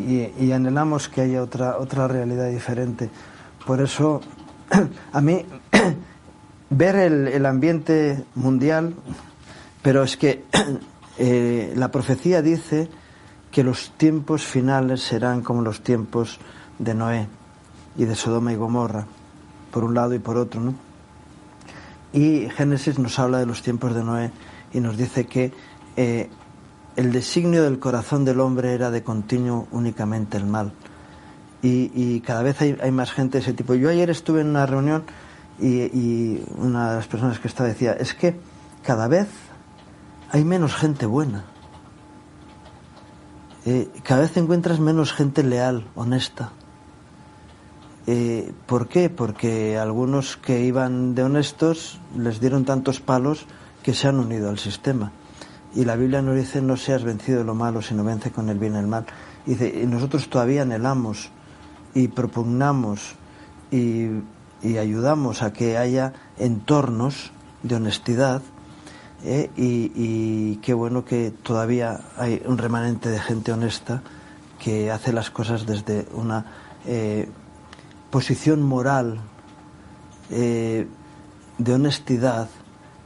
Y anhelamos que haya otra realidad diferente. Por eso, a mí, ver el ambiente mundial, pero es que la profecía dice que los tiempos finales serán como los tiempos de Noé y de Sodoma y Gomorra, por un lado y por otro, ¿no? Y Génesis nos habla de los tiempos de Noé y nos dice que el designio del corazón del hombre era de continuo únicamente el mal. Y cada vez hay más gente de ese tipo. Yo ayer estuve en una reunión y una de las personas que estaba decía, es que cada vez hay menos gente buena. Cada vez encuentras menos gente leal, honesta. ¿Por qué? Porque algunos que iban de honestos les dieron tantos palos que se han unido al sistema. Y la Biblia nos dice, no seas vencido de lo malo, sino vence con el bien el mal. Y dice, y nosotros todavía anhelamos y propugnamos y ayudamos a que haya entornos de honestidad, y qué bueno que todavía hay un remanente de gente honesta que hace las cosas desde una posición moral de honestidad,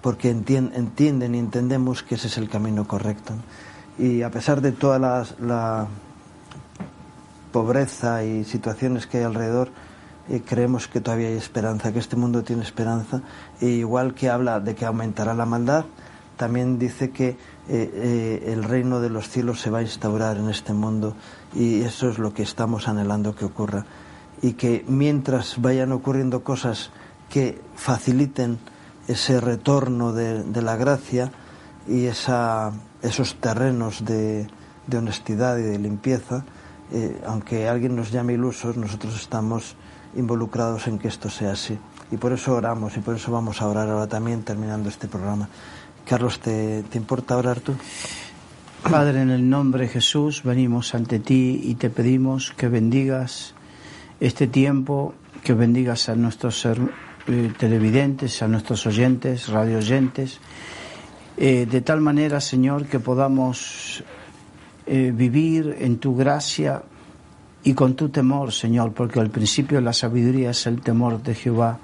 porque entienden y entendemos que ese es el camino correcto. Y a pesar de toda la pobreza y situaciones que hay alrededor, creemos que todavía hay esperanza, que este mundo tiene esperanza. E igual que habla de que aumentará la maldad, también dice que el reino de los cielos se va a instaurar en este mundo, y eso es lo que estamos anhelando que ocurra. Y que mientras vayan ocurriendo cosas que faciliten ese retorno de la gracia y esos terrenos de honestidad y de limpieza, aunque alguien nos llame ilusos, nosotros estamos involucrados en que esto sea así. Y por eso oramos, y por eso vamos a orar ahora también, terminando este programa. Carlos, ¿te importa orar tú? Padre, en el nombre de Jesús venimos ante ti y te pedimos que bendigas este tiempo, que bendigas a nuestros televidentes, a nuestros oyentes, radio oyentes, de tal manera, Señor, que podamos vivir en tu gracia y con tu temor, Señor, porque al principio la sabiduría es el temor de Jehová.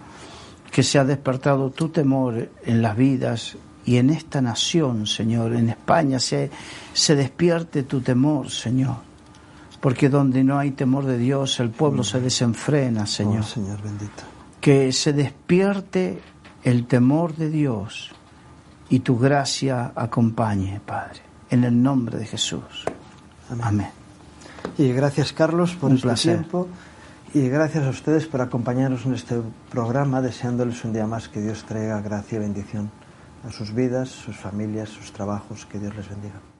Que se ha despertado tu temor en las vidas y en esta nación, Señor, en España se despierte tu temor, Señor, porque donde no hay temor de Dios el pueblo se desenfrena, Señor. Oh, Señor bendito. Que se despierte el temor de Dios y tu gracia acompañe, Padre, en el nombre de Jesús. Amén. Amén. Y gracias, Carlos, por este placer. tiempo, y gracias a ustedes por acompañarnos en este programa, deseándoles un día más que Dios traiga gracia y bendición a sus vidas, sus familias, sus trabajos. Que Dios les bendiga.